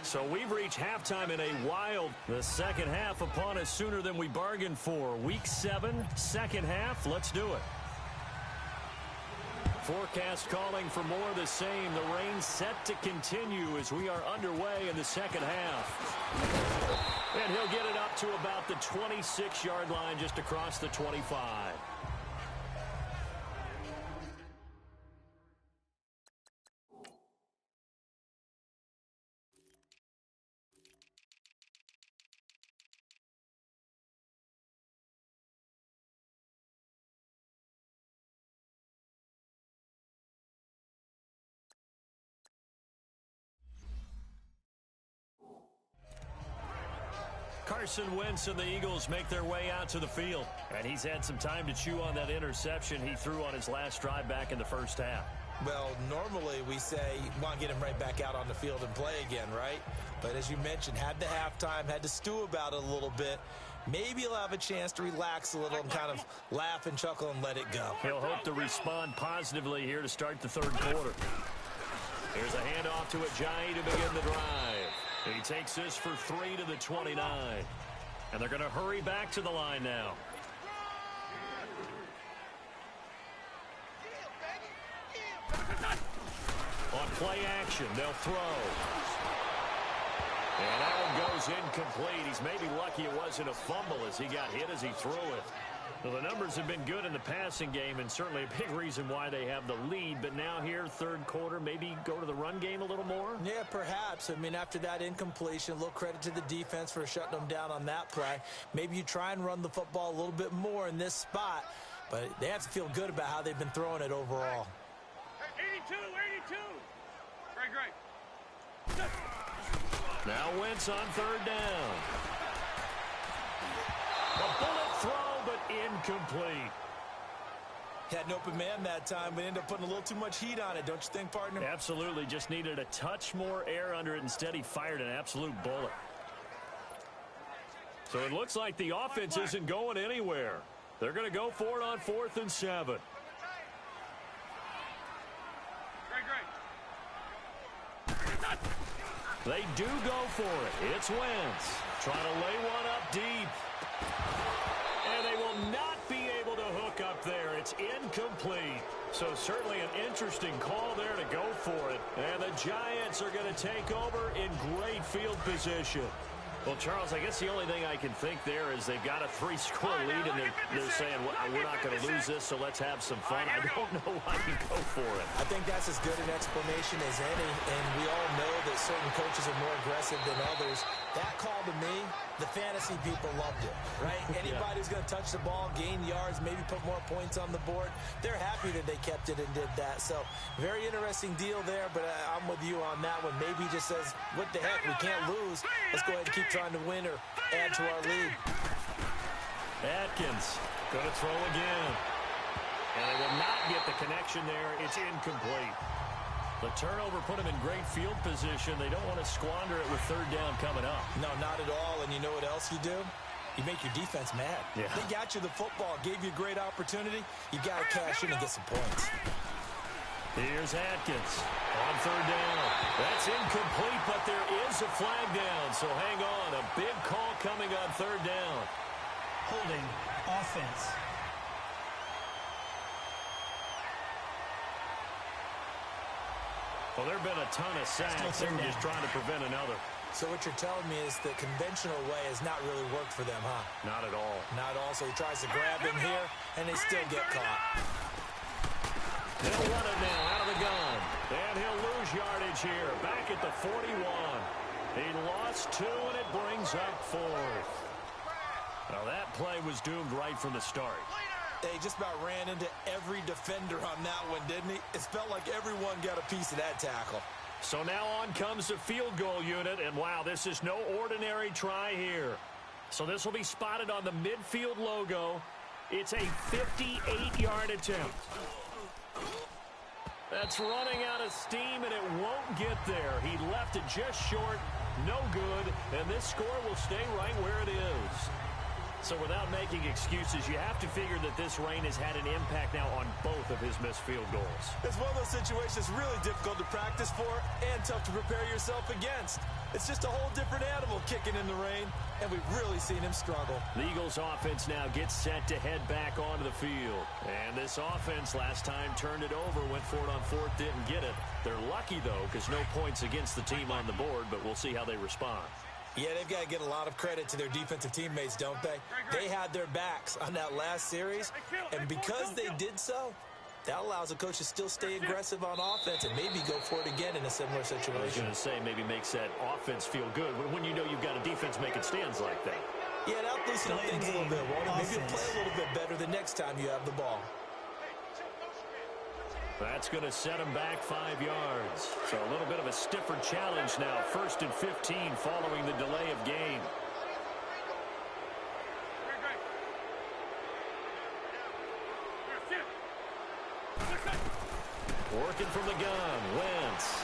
So we've reached halftime in a wild. The second half upon us sooner than we bargained for. Week 7, second half. Let's do it. Forecast calling for more of the same. The rain set to continue as we are underway in the second half. And he'll get it up to about the 26-yard line, just across the 25. Carson Wentz and the Eagles make their way out to the field. And he's had some time to chew on that interception he threw on his last drive back in the first half. Well, normally we say, want to get him right back out on the field and play again, right? But as you mentioned, had the halftime, had to stew about it a little bit. Maybe he'll have a chance to relax a little and kind of laugh and chuckle and let it go. He'll hope to respond positively here to start the third quarter. Here's a handoff to Ajayi to begin the drive. He takes this for 3 to the 29. And they're going to hurry back to the line now. On play action, they'll throw. And that one goes incomplete. He's maybe lucky it wasn't a fumble as he got hit as he threw it. Well, the numbers have been good in the passing game, and certainly a big reason why they have the lead. But now here, third quarter, maybe go to the run game a little more? Yeah, perhaps. I mean, after that incompletion, a little credit to the defense for shutting them down on that play. Maybe you try and run the football a little bit more in this spot, but they have to feel good about how they've been throwing it overall. 82, 82. Great. Now Wentz on third down. A bullet throw, but incomplete. Had an open man that time, but ended up putting a little too much heat on it, don't you think, partner? Absolutely. Just needed a touch more air under it. Instead, he fired an absolute bullet. So it looks like the offense isn't going anywhere. They're going to go for it on 4th and 7. They do go for it. It's Wentz trying to lay one up deep. And they will not be able to hook up there. It's incomplete. So certainly an interesting call there to go for it. And the Giants are going to take over in great field position. Well, Charles, I guess the only thing I can think there is they've got a 3-score lead, and they're saying, well, we're not going to lose this, so let's have some fun. I don't know why you go for it. I think that's as good an explanation as any, and we all know that certain coaches are more aggressive than others. That call to me, the fantasy people loved it, right? Anybody who's going to touch the ball, gain yards, maybe put more points on the board, they're happy that they kept it and did that. So very interesting deal there, but I'm with you on that one. Maybe he just says, what the heck, we can't lose. Let's go ahead and keep trying to win or add to our lead. Atkins going to throw again. And they will not get the connection there. It's incomplete. The turnover put them in great field position. They don't want to squander it with third down coming up. No, not at all. And you know what else you do? You make your defense mad. Yeah. They got you the football, gave you a great opportunity. You got to cash in and get some points. Here's Atkins on third down. That's incomplete, but there is a flag down. So hang on. A big call coming on third down. Holding offense. Well, there have been a ton of sacks. They were just trying to prevent another. So what you're telling me is the conventional way has not really worked for them, huh? Not at all. Not all. So he tries to grab him here, and they still get caught. He'll run it now out of the gun. And he'll lose yardage here. Back at the 41. He lost 2, and it brings up 4th. Now, that play was doomed right from the start. They just about ran into every defender on that one, didn't he? It felt like everyone got a piece of that tackle. So now on comes the field goal unit, and wow, this is no ordinary try here. So this will be spotted on the midfield logo. It's a 58-yard attempt. That's running out of steam, and it won't get there. He left it just short, no good, and this score will stay right where it is. So without making excuses, you have to figure that this rain has had an impact now on both of his missed field goals. It's one of those situations really difficult to practice for and tough to prepare yourself against. It's just a whole different animal kicking in the rain, and we've really seen him struggle. The Eagles offense now gets set to head back onto the field. And this offense last time turned it over, went for it on 4th, didn't get it. They're lucky, though, because no points against the team on the board, but we'll see how they respond. Yeah, they've got to get a lot of credit to their defensive teammates, don't they? They had their backs on that last series, and because they did so, that allows the coach to still stay aggressive on offense and maybe go for it again in a similar situation. I was going to say maybe makes that offense feel good when you know you've got a defense making stands like that. Yeah, that'll loosen up things a little bit, won't it? Maybe you'll play a little bit better the next time you have the ball. That's going to set him back 5 yards. So a little bit of a stiffer challenge now. 1st and 15 following the delay of game. Working from the gun, Wentz.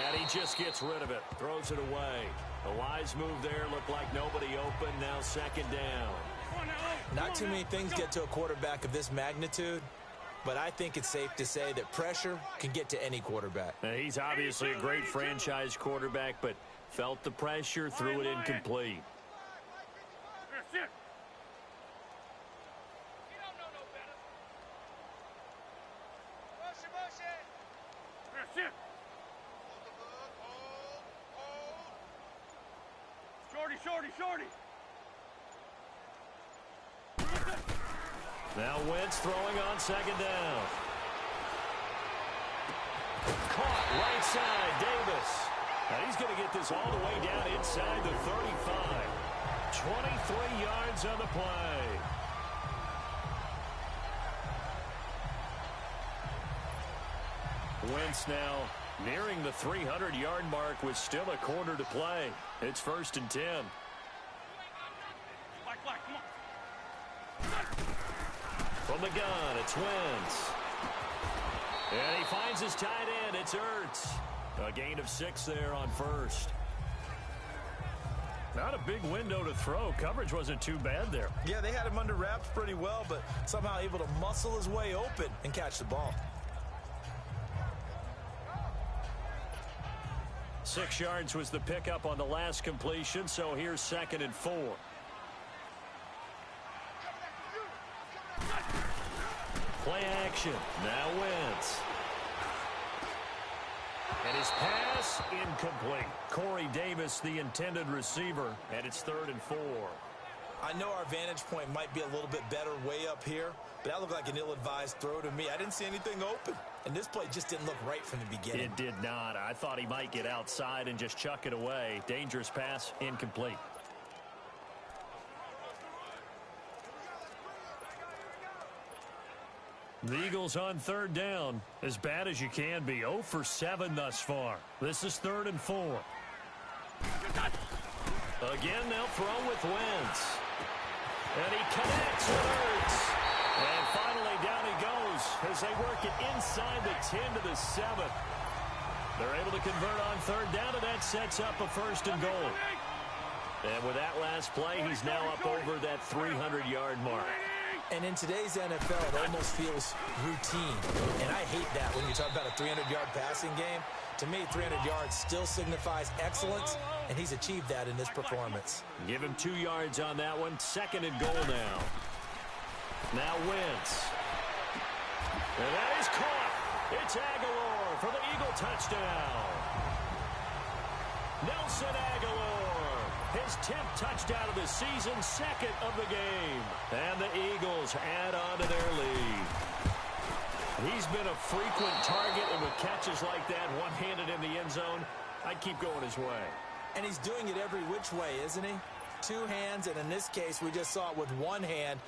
And he just gets rid of it, throws it away. A wise move there, looked like nobody open, now 2nd down. Not too many things get to a quarterback of this magnitude but I think it's safe to say that pressure can get to any quarterback. He's obviously a great franchise quarterback, but felt the pressure, threw it incomplete. Shorty. Now Wentz throwing on second down. Caught right side, Davis. Now he's going to get this all the way down inside the 35. 23 yards on the play. Wentz now nearing the 300-yard mark with still a quarter to play. It's 1st and 10. From the gun, it's Wentz. And he finds his tight end. It's Ertz. A gain of 6 there on first. Not a big window to throw. Coverage wasn't too bad there. Yeah, they had him under wraps pretty well, but somehow able to muscle his way open and catch the ball. 6 yards was the pickup on the last completion, so here's 2nd and 4. Play action. Now Wentz. And his pass incomplete. Corey Davis, the intended receiver, and it's 3rd and 4. I know our vantage point might be a little bit better way up here, but that looked like an ill-advised throw to me. I didn't see anything open, and this play just didn't look right from the beginning. It did not. I thought he might get outside and just chuck it away. Dangerous pass, incomplete. The Eagles on 3rd down. As bad as you can be. 0 for 7 thus far. This is 3rd and 4. Again, they'll throw with Wentz. And he connects with Ertz. And finally, down he goes as they work it inside the 10 to the 7. They're able to convert on 3rd down, and that sets up a 1st and goal. And with that last play, he's now up over that 300-yard mark. And in today's NFL, it almost feels routine. And I hate that when you talk about a 300-yard passing game. To me, 300 yards still signifies excellence, and he's achieved that in this performance. Give him 2 yards on that one. 2nd and goal now. Now Wentz. And that is caught. It's Aguilar for the Eagle touchdown. Nelson Aguilar. His 10th touchdown of the season, 2nd of the game. And the Eagles add on to their lead. He's been a frequent target, and with catches like that, one-handed in the end zone, I'd keep going his way. And he's doing it every which way, isn't he? 2 hands, and in this case, we just saw it with 1 hand.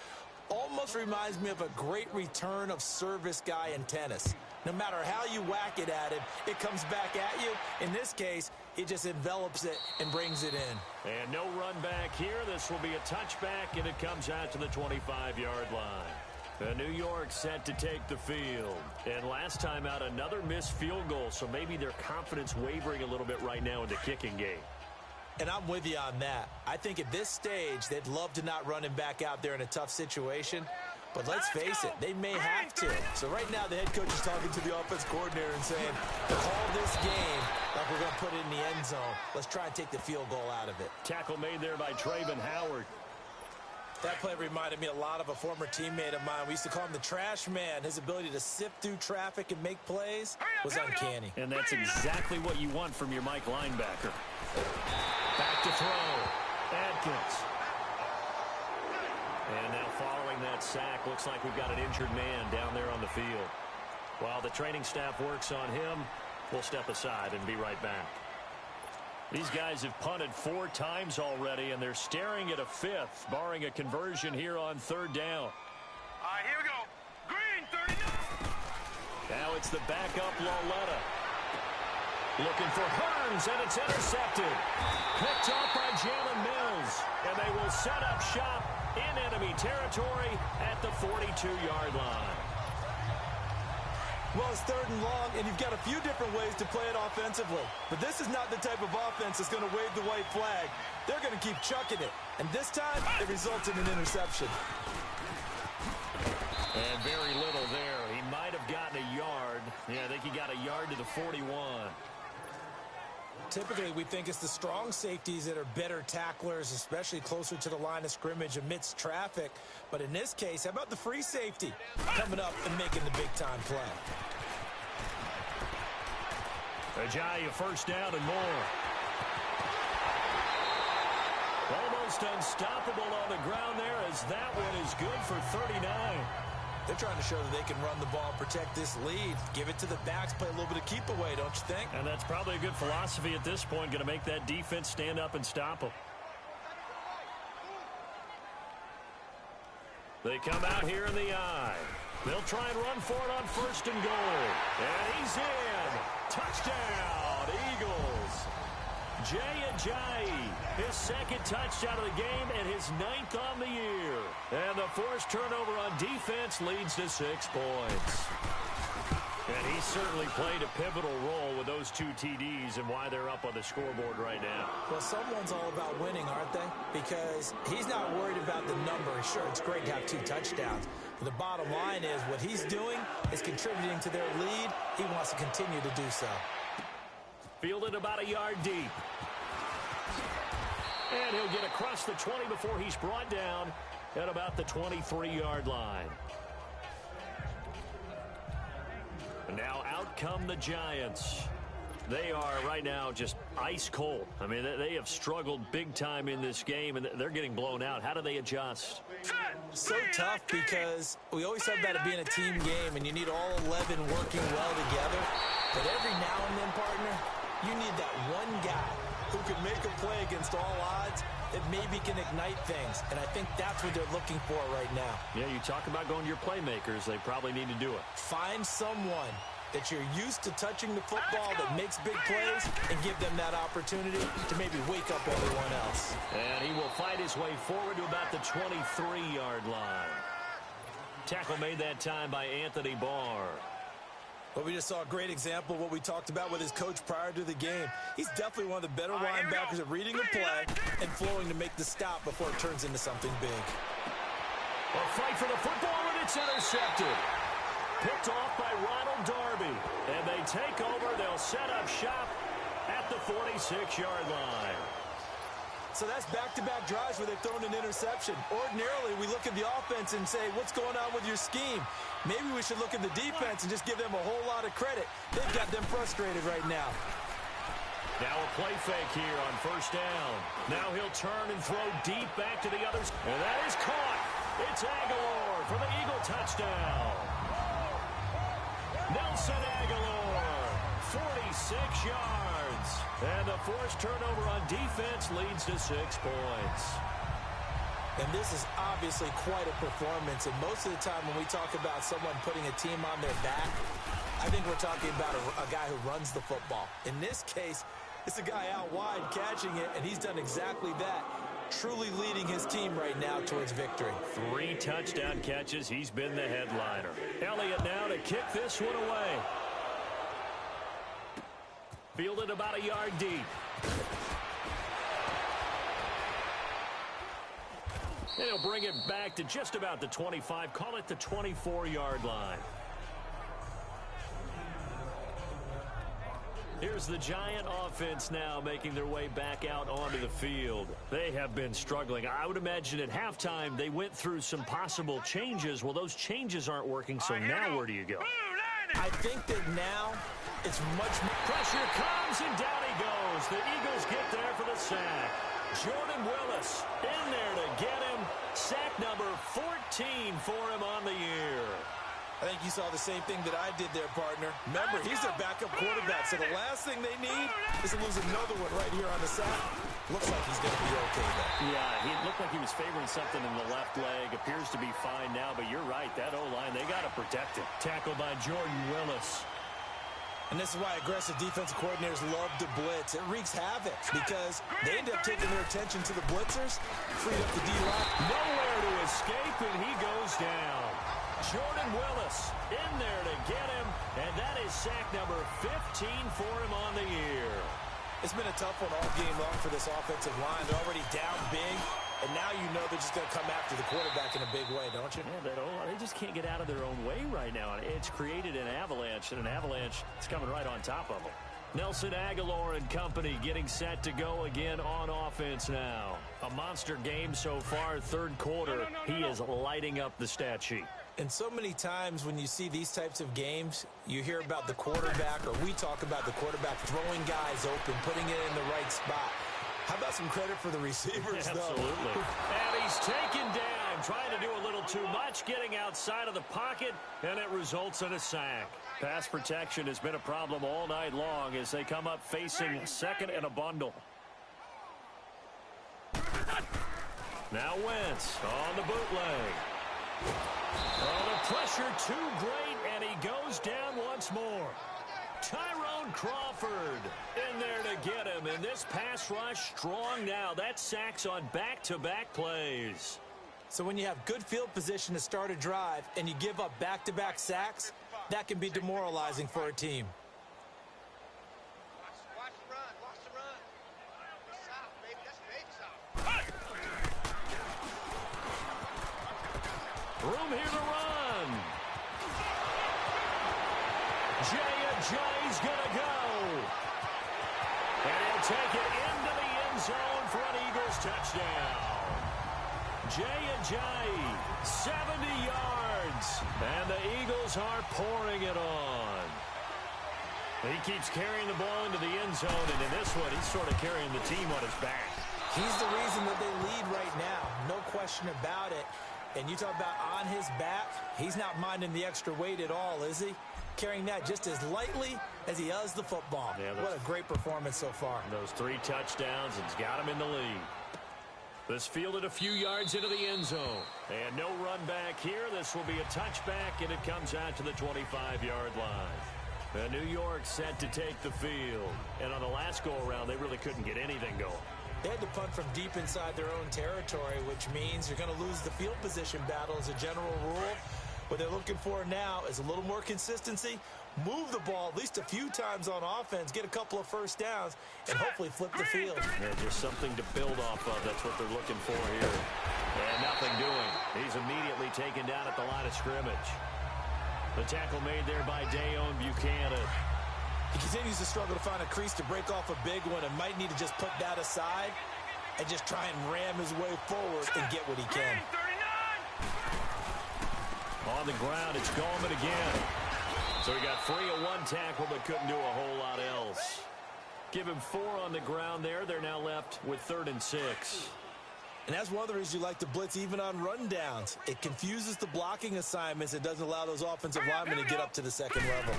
Almost reminds me of a great return of service guy in tennis. No matter how you whack it at him, it comes back at you. In this case, he just envelops it and brings it in. And no run back here. This will be a touchback, and it comes out to the 25-yard line. New York set to take the field. And last time out, another missed field goal, so maybe their confidence wavering a little bit right now in the kicking game. And I'm with you on that. I think at this stage, they'd love to not run him back out there in a tough situation. But let's face it, they may have to. So right now, the head coach is talking to the offense coordinator and saying, call this game like we're going to put it in the end zone. Let's try and take the field goal out of it. Tackle made there by Traven Howard. That play reminded me a lot of a former teammate of mine. We used to call him the trash man. His ability to sift through traffic and make plays was uncanny. And that's exactly what you want from your Mike linebacker. Back to throw. Adkins. And now following that sack, looks like we've got an injured man down there on the field. While the training staff works on him, we'll step aside and be right back. These guys have punted 4 times already, and they're staring at a 5th, barring a conversion here on 3rd down. All right, here we go. Green, 39. Now it's the backup Lauletta. Looking for Hearns, and it's intercepted. Picked off by Jalen Mills, and they will set up shop in enemy territory at the 42-yard line. Well, it's 3rd and long, and you've got a few different ways to play it offensively. But this is not the type of offense that's going to wave the white flag. They're going to keep chucking it. And this time, it results in an interception. And very little there. He 41. Typically, we think it's the strong safeties that are better tacklers, especially closer to the line of scrimmage amidst traffic. But in this case, how about the free safety coming up and making the big-time play? Ajayi, first down and more. Almost unstoppable on the ground there, as that one is good for 39. They're trying to show that they can run the ball, protect this lead, give it to the backs, play a little bit of keep away, don't you think? And that's probably a good philosophy at this point, going to make that defense stand up and stop them. They come out here in the eye. They'll try and run for it on first and goal. And he's in. Touchdown, Eagles. Jay Ajayi, his second touchdown of the game and his 9th on the year. And the forced turnover on defense leads to 6 points. And he certainly played a pivotal role with those 2 TDs and why they're up on the scoreboard right now. Well, someone's all about winning, aren't they? Because he's not worried about the number. Sure, it's great to have 2 touchdowns. But the bottom line is what he's doing is contributing to their lead. He wants to continue to do so. Fielded about a yard deep. And he'll get across the 20 before he's brought down at about the 23-yard line. And now out come the Giants. They are right now just ice cold. I mean, they have struggled big time in this game, and they're getting blown out. How do they adjust? So tough because we always talk about it being a team game, and you need all 11 working well together. But every now and then, partner, you need that one guy who can make a play against all odds that maybe can ignite things. And I think that's what they're looking for right now. Yeah, you talk about going to your playmakers. They probably need to do it. Find someone that you're used to touching the football that makes big plays and give them that opportunity to maybe wake up everyone else. And he will fight his way forward to about the 23-yard line. Tackle made that time by Anthony Barr. Well, we just saw a great example of what we talked about with his coach prior to the game. He's definitely one of the better linebackers at reading a play and flowing to make the stop before it turns into something big. A fight for the football, and it's intercepted. Picked off by Ronald Darby. And they take over. They'll set up shop at the 46-yard line. So that's back-to-back drives where they've thrown an interception. Ordinarily, we look at the offense and say, what's going on with your scheme? Maybe we should look at the defense and just give them a whole lot of credit. They've got them frustrated right now. Now a play fake here on first down. Now he'll turn and throw deep back to the others. And that is caught. It's Aguilar for the Eagle touchdown. Nelson Aguilar, 46 yards. And the forced turnover on defense leads to 6 points. And this is obviously quite a performance. And most of the time when we talk about someone putting a team on their back, I think we're talking about a guy who runs the football. In this case, it's a guy out wide catching it, and he's done exactly that, truly leading his team right now towards victory. 3 touchdown catches. He's been the headliner. Elliott now to kick this one away. Fielded about a yard deep. They'll bring it back to just about the 25. Call it the 24-yard line. Here's the Giant offense now making their way back out onto the field. They have been struggling. I would imagine at halftime they went through some possible changes. Well, those changes aren't working, so now where do you go? I think that now it's much more. Pressure comes, and down he goes. The Eagles get there for the sack. Jordan Willis in there to get him. Sack number 14 for him on the year. I think you saw the same thing that I did there, partner. Remember, he's their backup quarterback, so the last thing they need is to lose another one right here on the sack. Looks like he's going to be okay, though. Yeah, he looked like he was favoring something in the left leg. Appears to be fine now, but you're right. That O-line, they got to protect it. Tackled by Jordan Willis. And this is why aggressive defensive coordinators love to blitz. It wreaks havoc because they end up taking their attention to the blitzers, freed up the D-line. Nowhere to escape, and he goes down. Jordan Willis in there to get him, and that is sack number 15 for him on the year. It's been a tough one all game long for this offensive line. They're already down big. and now you know they're just going to come after the quarterback in a big way, don't you? Yeah, they just can't get out of their own way right now. It's created an avalanche, and an avalanche is coming right on top of them. Nelson Aguilar and company getting set to go again on offense now. A monster game so far, third quarter. He is lighting up the stat sheet. And so many times when you see these types of games, you hear about the quarterback, or we talk about the quarterback throwing guys open, putting it in the right spot. How about some credit for the receivers, though? Absolutely. And he's taken down, trying to do a little too much, getting outside of the pocket, and it results in a sack. Pass protection has been a problem all night long as they come up facing second and a bundle. Now Wentz on the bootleg. Oh, the pressure too great, and he goes down once more. Tyrone Crawford in there to get him, and this pass rush strong now. That sacks on back-to-back plays. So when you have good field position to start a drive and you give up back-to-back sacks, that can be demoralizing for a team. Watch the run. Watch the run. South, baby. That's fake south. Room here to run. Jay's going to go. And he'll take it into the end zone for an Eagles touchdown. Jay, 70 yards. And the Eagles are pouring it on. He keeps carrying the ball into the end zone, and in this one, he's sort of carrying the team on his back. He's the reason that they lead right now. No question about it. And you talk about on his back, he's not minding the extra weight at all, is he? Carrying that just as lightly as he does the football. Yeah, what a great performance so far. Those 3 touchdowns, and he's got him in the lead. This fielded a few yards into the end zone. And no run back here. This will be a touchback, and it comes out to the 25-yard line. And New York set to take the field. And on the last go-around, they really couldn't get anything going. They had to punt from deep inside their own territory, which means you're going to lose the field position battle as a general rule. What they're looking for now is a little more consistency, move the ball at least a few times on offense, get a couple of first downs, and hopefully flip the field. Yeah, just something to build off of. That's what they're looking for here. And nothing doing. He's immediately taken down at the line of scrimmage. The tackle made there by Dayon Buchanan. He continues to struggle to find a crease to break off a big one and might need to just put that aside and just try and ram his way forward and get what he can. On the ground, it's Gallman again. So he got free of one tackle but couldn't do a whole lot else. Give him 4 on the ground there. They're now left with 3rd and 6. And that's one of the reasons you like to blitz even on rundowns. It confuses the blocking assignments. It doesn't allow those offensive linemen to get up to the second level.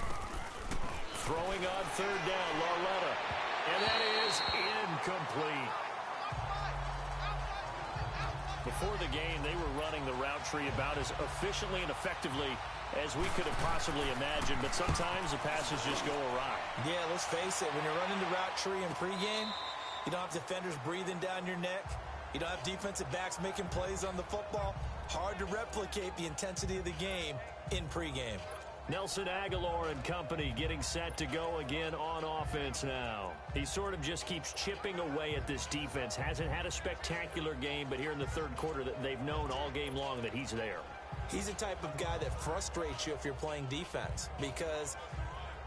Throwing on 3rd down, Larletta. And that is incomplete. Before the game, they were running the route tree about as efficiently and effectively as we could have possibly imagined, but sometimes the passes just go awry. Yeah, let's face it, when you're running the route tree in pregame, you don't have defenders breathing down your neck. You don't have defensive backs making plays on the football. Hard to replicate the intensity of the game in pregame. Nelson Aguilar and company getting set to go again on offense now. He sort of just keeps chipping away at this defense. Hasn't had a spectacular game, but here in the third quarter, that they've known all game long that he's there. He's the type of guy that frustrates you if you're playing defense, because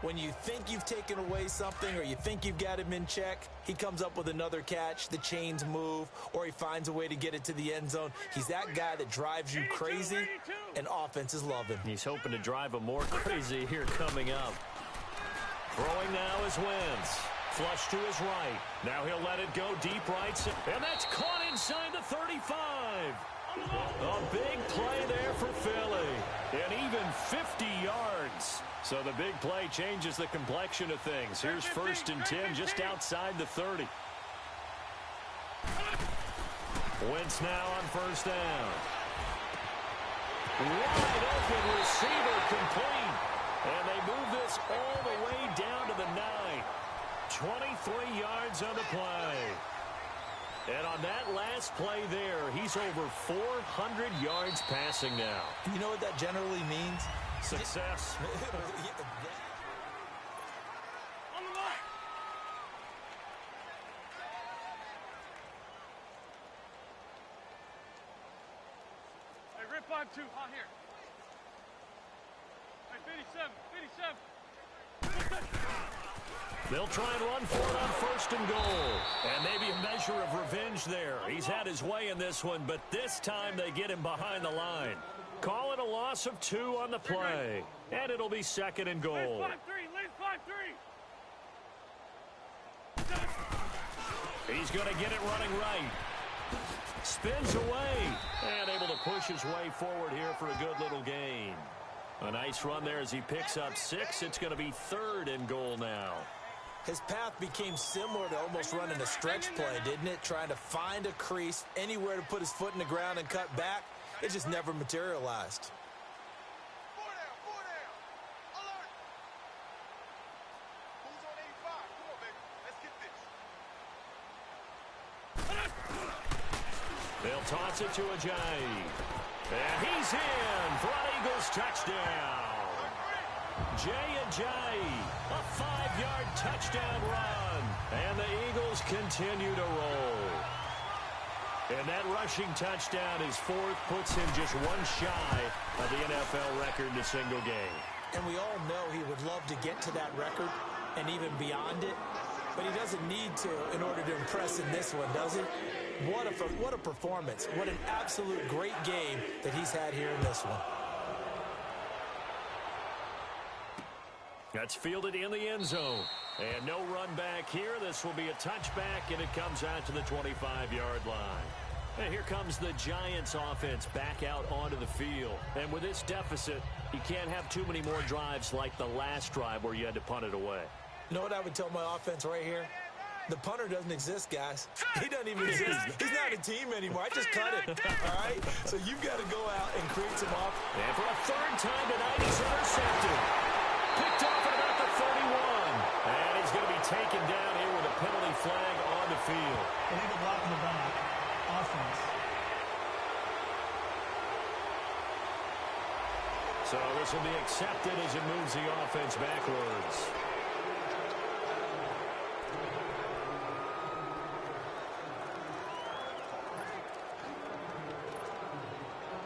when you think you've taken away something or you think you've got him in check, he comes up with another catch, the chains move, or he finds a way to get it to the end zone. He's that guy that drives you crazy, and offenses love him. He's hoping to drive him more crazy here coming up. Throwing now is Wentz. Flush to his right. Now he'll let it go deep right. And that's caught inside the 35. A big play there for Philly. And even 50 yards. So the big play changes the complexion of things. Here's 1st and 10 just outside the 30. Wentz now on 1st down. Wide open receiver complete. And they move this all the way down to the 9. 23 yards on the play. And on that last play there, he's over 400 yards passing now. You know what that generally means? Success. 5-2, on here. Hey, 57. They'll try and run for it on 1st and goal. And maybe a measure of revenge there. He's had his way in this one, but this time they get him behind the line. Call it a loss of 2 on the play. And it'll be 2nd and goal. Lead 5-3, lead 5-3. He's going to get it running right. Spins away. And able to push his way forward here for a good little gain. A nice run there as he picks up 6. It's going to be 3rd and goal now. His path became similar to almost running a stretch play, didn't it? Trying to find a crease, anywhere to put his foot in the ground and cut back. It just never materialized. 4 down. Alert. Who's on 85? Come on, baby. Let's get this. They'll toss it to Ajayi. And he's in for an Eagles touchdown. Jay Ajayi, a 5-yard touchdown run. And the Eagles continue to roll. And that rushing touchdown is 4th, puts him just 1 shy of the NFL record in a single game. And we all know he would love to get to that record and even beyond it. But he doesn't need to in order to impress in this one, does he? What a performance. What an absolute great game that he's had here in this one. That's fielded in the end zone. And no run back here. This will be a touchback, and it comes out to the 25-yard line. And here comes the Giants offense back out onto the field. And with this deficit, you can't have too many more drives like the last drive where you had to punt it away. You know what I would tell my offense right here? The punter doesn't exist, guys. He doesn't even exist. He's not a team anymore. I just cut it, all right? So you've got to go out and create some off. And for a 3rd time tonight, he's intercepted. Picked off at about the 31. And he's going to be taken down here with a penalty flag on the field. Illegal block in the back. Offense. So this will be accepted as it moves the offense backwards.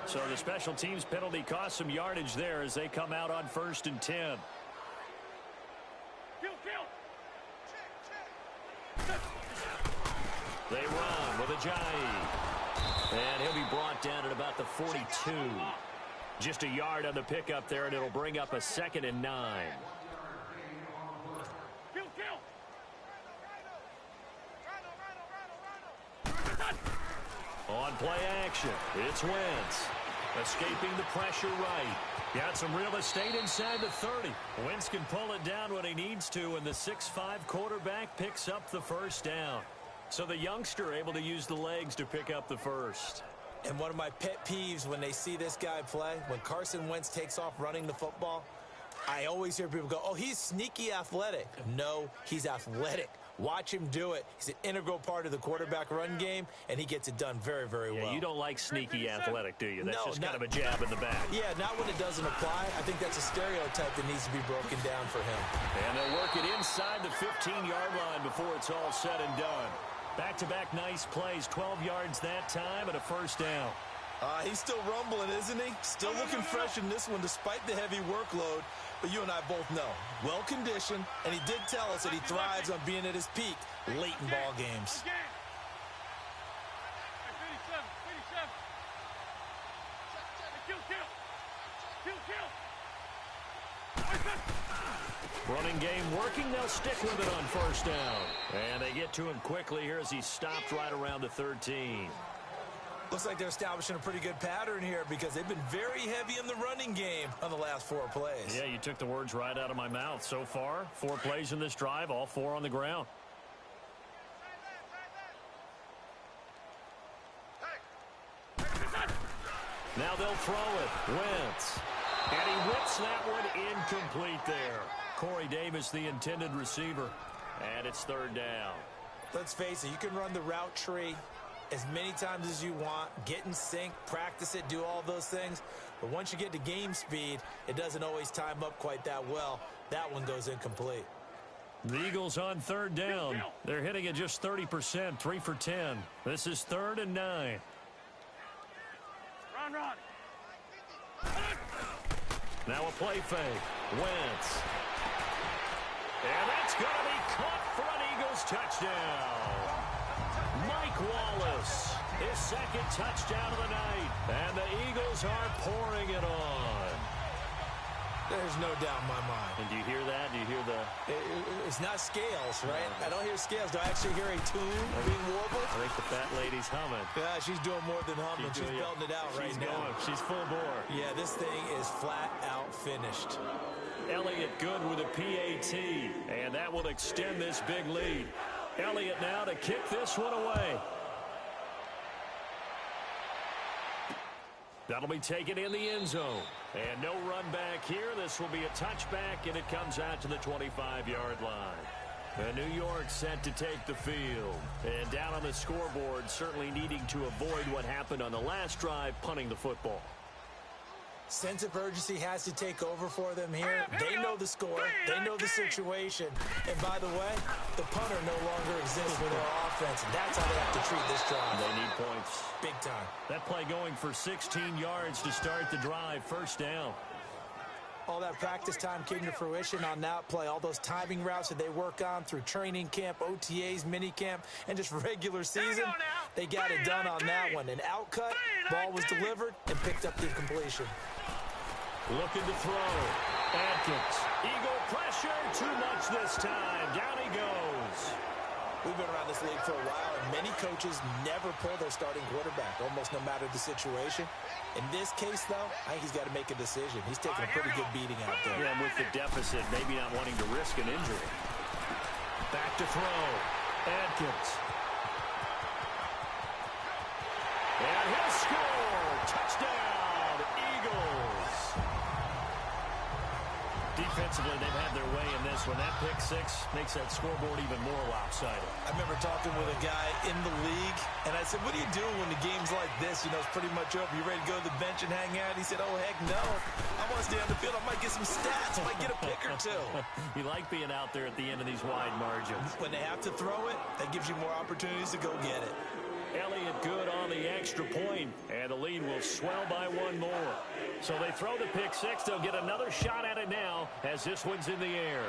So the special teams penalty cost some yardage there as they come out on 1st and 10. They run with Ajayi. And he'll be brought down at about the 42. Just a yard on the pickup there, and it'll bring up a 2nd and 9. On play action, it's Wentz. Escaping the pressure right. Got some real estate inside the 30. Wentz can pull it down when he needs to, and the 6'5 quarterback picks up the 1st down. So the youngster able to use the legs to pick up the 1st. And one of my pet peeves when they see this guy play, when Carson Wentz takes off running the football, I always hear people go, oh, he's sneaky athletic. No, he's athletic. Watch him do it. He's an integral part of the quarterback run game, and he gets it done very, very well. You don't like sneaky athletic, do you? That's No, just kind of a jab in the back. Yeah, not when it doesn't apply. I think that's a stereotype that needs to be broken down for him. And they'll work it inside the 15-yard line before it's all said and done. Back-to-back nice plays, 12 yards that time, and a 1st down. He's still rumbling, isn't he? Still looking fresh in this one despite the heavy workload. But you and I both know, well-conditioned, and he did tell us that he thrives on being at his peak late in ball games. Running game working. They'll stick with it on 1st down. And they get to him quickly here as he stopped right around the 13. Looks like they're establishing a pretty good pattern here because they've been very heavy in the running game on the last 4 plays. Yeah, you took the words right out of my mouth. So far, 4 plays in this drive, all 4 on the ground. Now they'll throw it. Wentz. And he whips that one incomplete there. Corey Davis, the intended receiver. And it's 3rd down. Let's face it, you can run the route tree as many times as you want, get in sync, practice it, do all those things. But once you get to game speed, it doesn't always time up quite that well. That one goes incomplete. The Eagles on 3rd down. They're hitting at just 30%, 3 for 10. This is 3rd and 9. Run. Now a play fake. Wentz. And that's going to be caught for an Eagles touchdown. Mike Wallace, his second touchdown of the night. And the Eagles are pouring it on. There's no doubt in my mind. And do you hear that? Do you hear the... It's not scales, right? I don't hear scales. Do I actually hear a tune being warbled? I think the fat lady's humming. Yeah, she's doing more than humming. She's belting it out right now. Going. She's full bore. Yeah, this thing is flat out finished. Elliott good with a PAT, and that will extend this big lead. Elliott now to kick this one away. That'll be taken in the end zone. And no run back here. This will be a touchback, and it comes out to the 25-yard line. And New York set to take the field. And down on the scoreboard, certainly needing to avoid what happened on the last drive, punting the football. Sense of urgency has to take over for them here. They know the score. They know the situation. And by the way, the punter no longer exists for their offense. That's how they have to treat this drive. They need points. Big time. That play going for 16 yards to start the drive. First down. All that practice time came to fruition on that play. All those timing routes that they work on through training camp, OTAs, mini camp, and just regular season, they got it done on that one. An outcut, ball was delivered, and picked up the completion. Looking to throw. Atkins. Eagle pressure. Too much this time. Down he goes. We've been around this league for a while, and many coaches never pull their starting quarterback, almost no matter the situation. In this case, though, I think he's got to make a decision. He's taking a pretty good beating out there. Yeah, with the deficit, maybe not wanting to risk an injury. Back to throw. Atkins. And he'll score. Touchdown, Eagles. Defensively, they've had their way in this one. That pick six makes that scoreboard even more lopsided. I remember talking with a guy in the league, and I said, what do you do when the game's like this? You know, it's pretty much over. You ready to go to the bench and hang out? He said, oh, heck no. I want to stay on the field. I might get some stats. I might get a pick or two. You like being out there at the end of these wide margins. When they have to throw it, that gives you more opportunities to go get it. Elliott good on the extra point, and the lead will swell by one more. So they throw the pick six. They'll get another shot at it now as this one's in the air.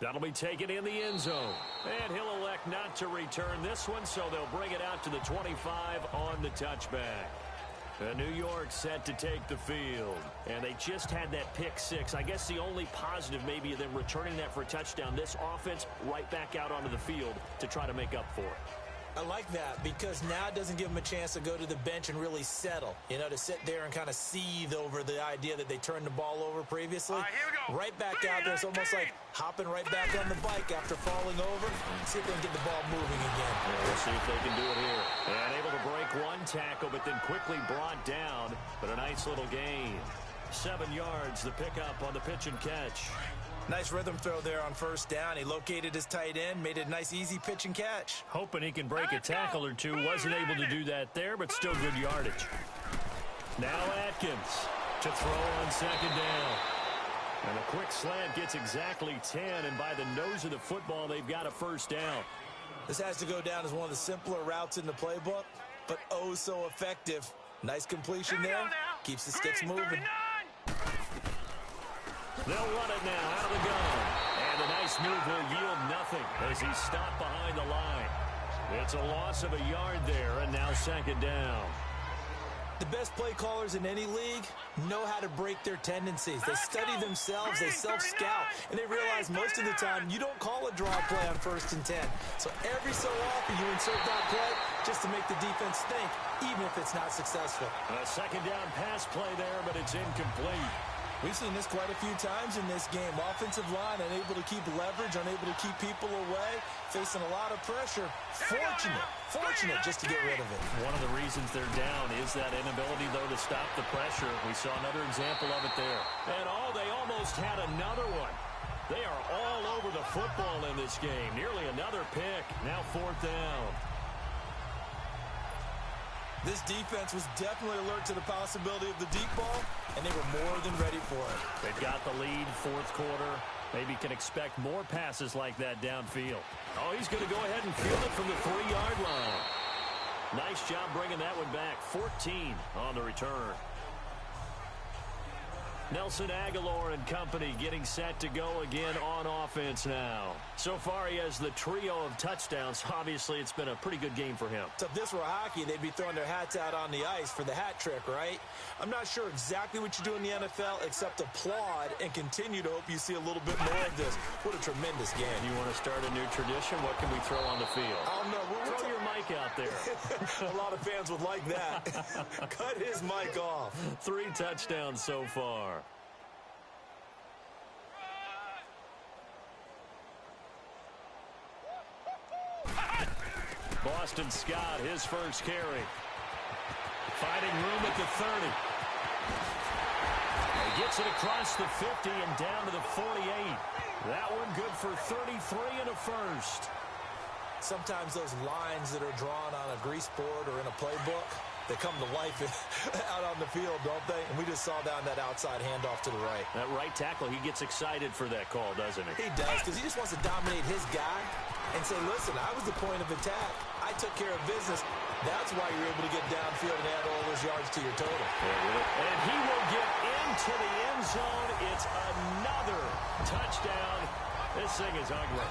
That'll be taken in the end zone. And he'll elect not to return this one, so they'll bring it out to the 25 on the touchback. New York set to take the field. And they just had that pick six. I guess the only positive maybe of them returning that for a touchdown. This offense right back out onto the field to try to make up for it. I like that because now it doesn't give them a chance to go to the bench and really settle. You know, to sit there and kind of seethe over the idea that they turned the ball over previously. Here we go. Right back out there. It's almost like hopping right back on the bike after falling over. See if they can get the ball moving again. Yeah, we'll see if they can do it here. And able to break one tackle, but then quickly brought down. But a nice little gain. 7 yards, the pickup on the pitch and catch. Nice rhythm throw there on first down. He located his tight end, made it a nice, easy pitch and catch. Hoping he can break a tackle or two. Wasn't able to do that there, but still good yardage. Now Atkins to throw on second down. And a quick slant gets exactly 10, and by the nose of the football, they've got a first down. This has to go down as one of the simpler routes in the playbook, but oh so effective. Nice completion there. Keeps the sticks moving. They'll run it now out of the gun. And a nice move will yield nothing as he's stopped behind the line. It's a loss of a yard there, and now second down. The best play callers in any league know how to break their tendencies. They study themselves, they self-scout, and they realize most of the time you don't call a draw play on 1st and 10. So every so often you insert that play just to make the defense think, even if it's not successful. A second down pass play there, but it's incomplete. We've seen this quite a few times in this game. Offensive line unable to keep leverage, unable to keep people away, facing a lot of pressure. Fortunate just to get rid of it. One of the reasons they're down is that inability, though, to stop the pressure. We saw another example of it there. And they almost had another one. They are all over the football in this game. Nearly another pick. Now 4th down. This defense was definitely alert to the possibility of the deep ball, and they were more than ready for it. They've got the lead, 4th quarter. Maybe can expect more passes like that downfield. Oh, he's going to go ahead and field it from the 3-yard line. Nice job bringing that one back. 14 on the return. Nelson Aguilar and company getting set to go again on offense now. So far, he has the trio of touchdowns. Obviously, it's been a pretty good game for him. So if this were hockey, they'd be throwing their hats out on the ice for the hat trick, right? I'm not sure exactly what you do in the NFL except applaud and continue to hope you see a little bit more of this. What a tremendous game. You want to start a new tradition? What can we throw on the field? I don't know. Throw your mic out there. A lot of fans would like that. Cut his mic off. 3 touchdowns so far. Boston Scott, his first carry. Finding room at the 30. He gets it across the 50 and down to the 48. That one good for 33 and a first. Sometimes those lines that are drawn on a grease board or in a playbook, they come to life out on the field, don't they? And we just saw down that outside handoff to the right. That right tackle, he gets excited for that call, doesn't he? He does, because he just wants to dominate his guy and say, listen, I was the point of attack. I took care of business. That's why you're able to get downfield and add all those yards to your total. And he will get into the end zone. It's another touchdown. This thing is ugly.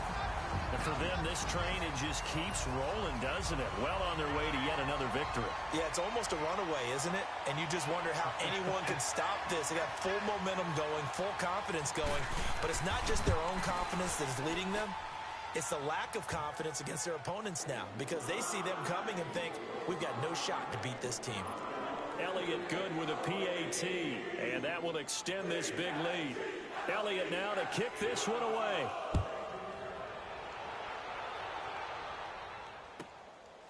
And for them, this train, it just keeps rolling, doesn't it? Well on their way to yet another victory. Yeah, it's almost a runaway, isn't it? And you just wonder how anyone could stop this. They got full momentum going, full confidence going. But it's not just their own confidence that is leading them. It's the lack of confidence against their opponents now because they see them coming and think, we've got no shot to beat this team. Elliott good with a PAT, and that will extend this big lead. Elliott now to kick this one away.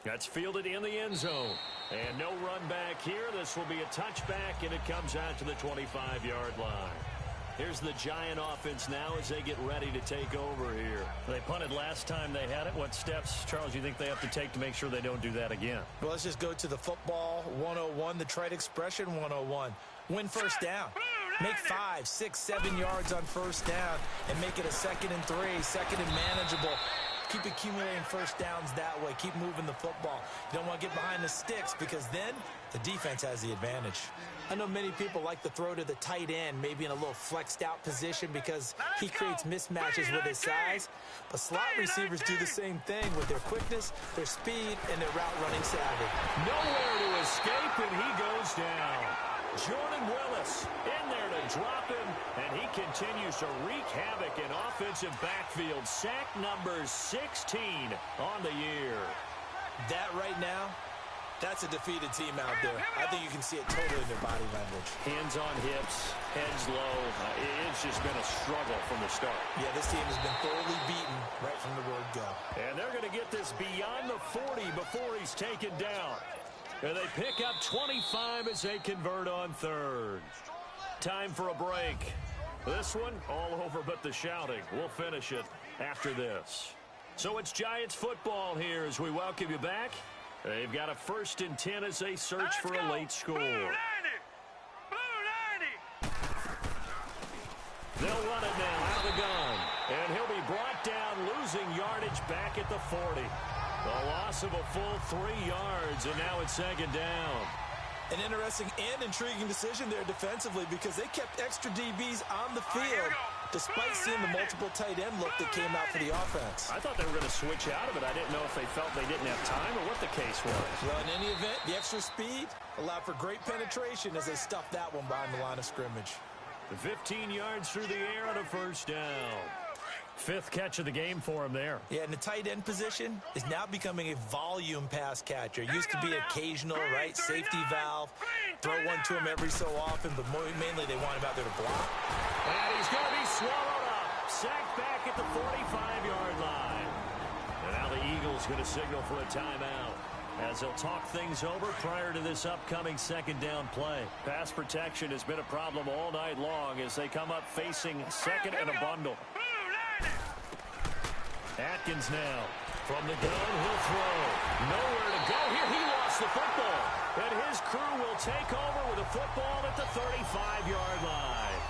That's fielded in the end zone. And no run back here. This will be a touchback, and it comes out to the 25-yard line. Here's the Giant offense now as they get ready to take over here. They punted last time they had it. What steps, Charles, do you think they have to take to make sure they don't do that again? Well, let's just go to the football 101, the trite expression 101. Win first down. Make 5, 6, 7 yards on first down and make it a 2nd and 3, 2nd and manageable. Keep accumulating first downs that way. Keep moving the football. You don't want to get behind the sticks because then the defense has the advantage. I know many people like to throw to the tight end, maybe in a little flexed out position because he creates mismatches with his size. But slot receivers do the same thing with their quickness, their speed, and their route running savvy. Nowhere to escape, and he goes down. Jordan Willis in there to drop him, and he continues to wreak havoc in offensive backfield. Sack number 16 on the year. That right now, that's a defeated team out there. I think you can see it totally in their body language. Hands on hips, heads low. It's just been a struggle from the start. Yeah, this team has been thoroughly beaten right from the word go. And they're going to get this beyond the 40 before he's taken down. And they pick up 25 as they convert on third. Time for a break. This one, all over but the shouting. We'll finish it after this. So it's Giants football here as we welcome you back. They've got a 1st and 10 as they search for a late score. Blue 90! They'll run it now out of the gun. And he'll be brought down, losing yardage back at the 40. The loss of a full 3 yards, and now it's 2nd down. An interesting and intriguing decision there defensively because they kept extra DBs on the field despite seeing the multiple tight end look that came out for the offense. I thought they were going to switch out of it. I didn't know if they felt they didn't have time or what the case was. Well, in any event, the extra speed allowed for great penetration as they stuffed that one behind the line of scrimmage. The 15 yards through the air on a 1st down. 5th catch of the game for him there. Yeah, and the tight end position is now becoming a volume pass catcher. It used to be occasional, right? Safety valve. Throw one to him every so often, but mainly they want him out there to block. And he's going to be swallowed up. Sacked back at the 45-yard line. And now the Eagles going to signal for a timeout as they'll talk things over prior to this upcoming 2nd down play. Pass protection has been a problem all night long as they come up facing 2nd and a bundle. Atkins now from the gun, he'll throw. Nowhere to go here. He lost the football. And his crew will take over with a football at the 35-yard line.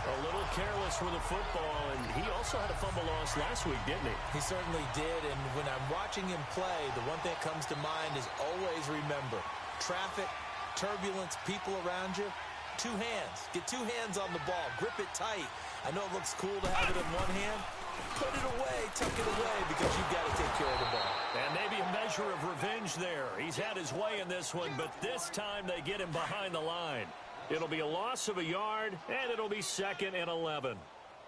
A little careless with the football, and he also had a fumble loss last week, didn't he? He certainly did, and when I'm watching him play, the one thing that comes to mind is always remember, traffic, turbulence, people around you, Two hands. Get two hands on the ball. Grip it tight. I know it looks cool to have it in one hand. Put it away, tuck it away, because you've got to take care of the ball. And maybe a measure of revenge there. He's had his way in this one, but this time they get him behind the line. It'll be a loss of a yard, and it'll be 2nd and 11.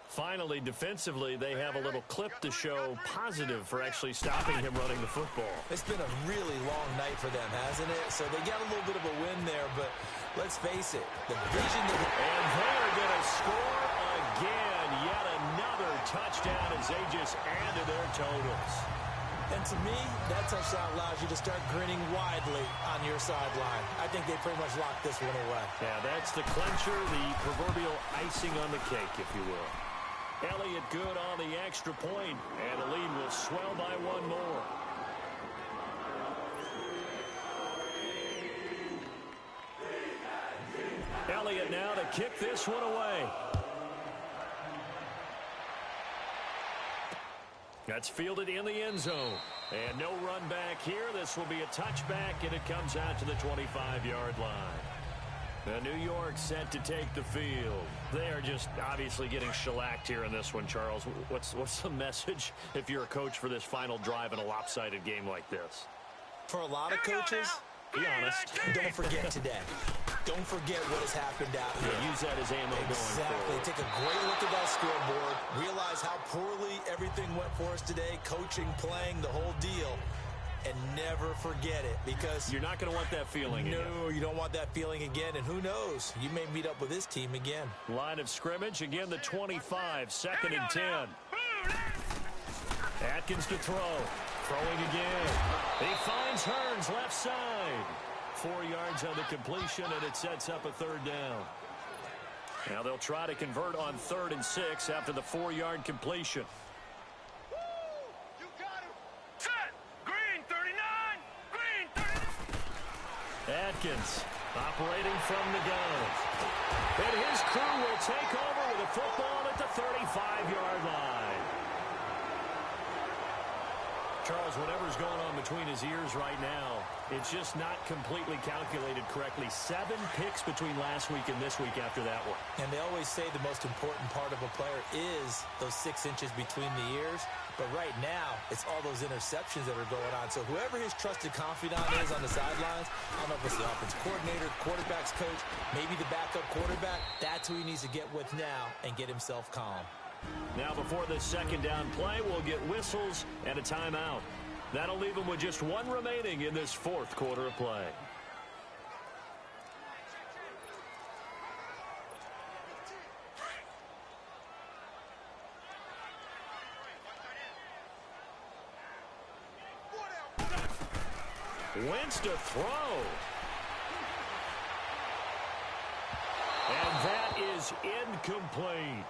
Finally, defensively, they have a little clip to show positive for actually stopping him running the football. It's been a really long night for them, hasn't it? So they got a little bit of a win there, but let's face it, the vision... And they're going to score again. Yet another touchdown as they just added their totals. And to me, that touchdown allows you to start grinning widely on your sideline. I think they pretty much locked this one away. Yeah, that's the clincher, the proverbial icing on the cake, if you will. Elliott good on the extra point, and the lead will swell by one more. Elliott now to kick this one away. That's fielded in the end zone. And no run back here. This will be a touchback, and it comes out to the 25-yard line. The New York set to take the field. They are just obviously getting shellacked here in this one, Charles. What's the message if you're a coach for this final drive in a lopsided game like this? For a lot of coaches, be honest. Don't forget today. Don't forget what has happened out here. Yeah, use that as ammo going Exactly. forward. Take a great look at that scoreboard. Realize how poorly everything went for us today. Coaching, playing, the whole deal. And never forget it, because you're not going to want that feeling again. No, you don't want that feeling again. And who knows? You may meet up with this team again. Line of scrimmage, again the 25, 2nd and 10. Atkins to throw. Throwing again. He finds Hearns left side. 4 yards on the completion, and it sets up a 3rd down. Now they'll try to convert on 3rd and 6 after the 4-yard completion. You got him. Set. Green 39. Green 39. Atkins operating from the gun. And his crew will take over with a football at the 35-yard line. Charles, whatever's going on between his ears right now, it's just not completely calculated correctly. 7 picks between last week and this week after that one. And they always say the most important part of a player is those 6 inches between the ears. But right now, it's all those interceptions that are going on. So whoever his trusted confidant is on the sidelines, I don't know if it's the offense coordinator, quarterback's coach, maybe the backup quarterback, that's who he needs to get with now and get himself calm. Now before this 2nd down play, we'll get whistles and a timeout. That'll leave them with just 1 remaining in this 4th quarter of play. Wentz to throw. And that is incomplete.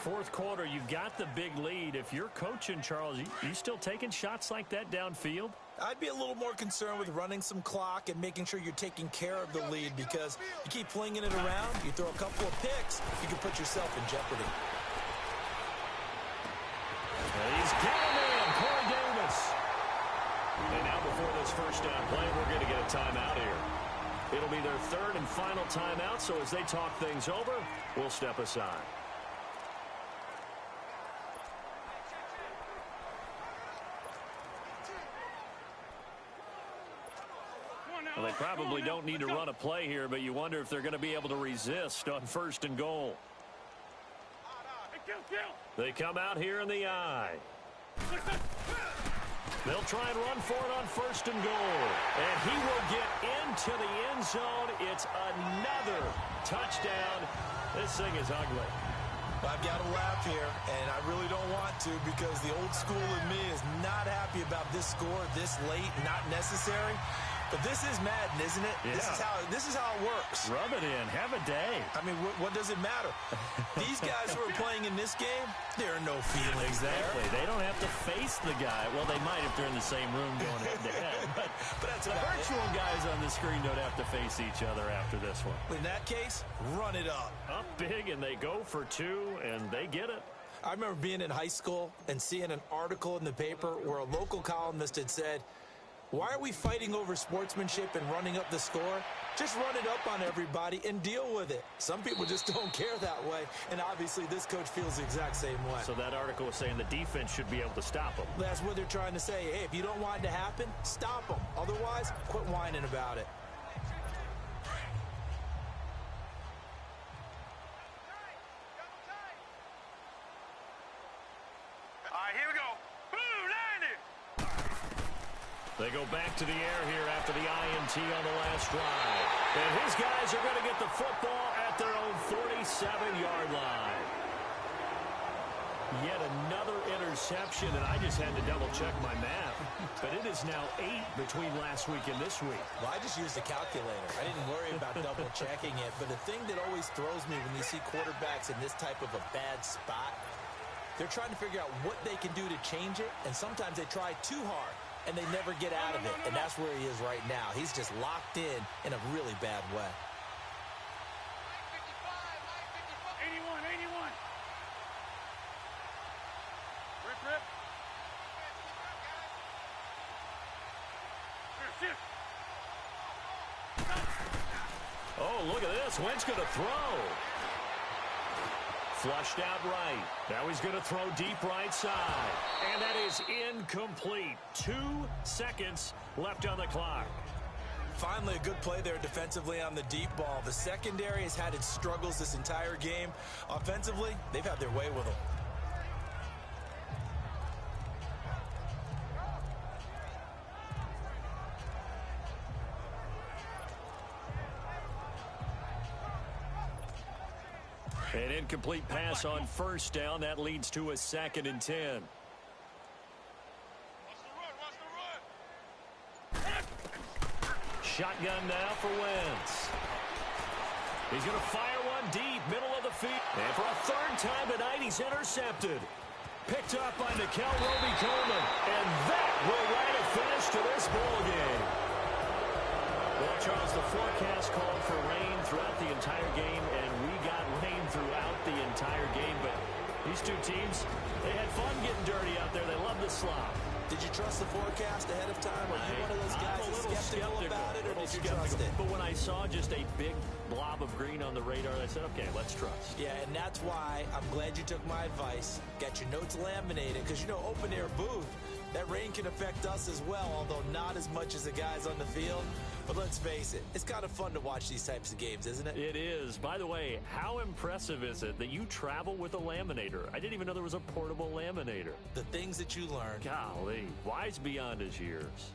4th quarter, you've got the big lead. If you're coaching, Charles, you still taking shots like that downfield? I'd be a little more concerned with running some clock and making sure you're taking care of the lead, because you keep flinging it around, you throw a couple of picks, you can put yourself in jeopardy. He's got him in, Corey Davis. And now before this 1st down play, we're going to get a timeout here. It'll be their 3rd and final timeout, so as they talk things over, we'll step aside. Well, they probably don't need to run a play here, but you wonder if they're going to be able to resist on 1st and goal. They come out here in the eye. They'll try and run for it on 1st and goal. And he will get into the end zone. It's another touchdown. This thing is ugly. I've got to laugh here, and I really don't want to, because the old school in me is not happy about this score this late, not necessary. But this is Madden, isn't it? Yeah. This is how it works. Rub it in. Have a day. I mean, what does it matter? These guys who are playing in this game, there are no feelings Exactly. there. They don't have to face the guy. Well, they might if they're in the same room going head-to-head. But that's the about virtual guys on the screen don't have to face each other after this one. In that case, run it up. Up big, and they go for 2, and they get it. I remember being in high school and seeing an article in the paper where a local columnist had said, "Why are we fighting over sportsmanship and running up the score? Just run it up on everybody and deal with it. Some people just don't care that way, and obviously this coach feels the exact same way. So that article is saying the defense should be able to stop them. That's what they're trying to say. Hey, if you don't want it to happen, stop them. Otherwise, quit whining about it. All right, here we go. Boom, landed. They go back to the air here after the INT on the last drive. And his guys are going to get the football at their own 47-yard line. Yet another interception, and I just had to double-check my math. But it is now 8 between last week and this week. Well, I just used a calculator. I didn't worry about double-checking it. But the thing that always throws me when you see quarterbacks in this type of a bad spot, they're trying to figure out what they can do to change it, and sometimes they try too hard, and they never get out of it. And that's where he is right now. He's just locked in a really bad way. 81, 81. Rip. Here, shift. Oh, look at this. Wentz going to throw. Flushed out right. Now he's going to throw deep right side. And that is incomplete. 2 seconds left on the clock. Finally, a good play there defensively on the deep ball. The secondary has had its struggles this entire game. Offensively, they've had their way with them. An incomplete pass on first down. That leads to a 2nd and 10. Shotgun now for Wentz. He's going to fire one deep, middle of the field. And for a 3rd time tonight, he's intercepted. Picked up by Nikel Roby-Coleman. And that will write a finish to this ball game. Well, Charles, the forecast called for rain throughout the entire game, and we got rain throughout the entire game. But these two teams, they had fun getting dirty out there. They love the slop. Did you trust the forecast ahead of time? Are you one of those guys that's skeptical about it, or did you trust it? But when I saw just a big blob of green on the radar, I said, okay, let's trust. Yeah, and that's why I'm glad you took my advice. Got your notes laminated, because, you know, open-air booth, that rain can affect us as well, although not as much as the guys on the field. But let's face it, it's kind of fun to watch these types of games, isn't it? It is. By the way, how impressive is it that you travel with a laminator? I didn't even know there was a portable laminator. The things that you learn. Golly, wise beyond his years.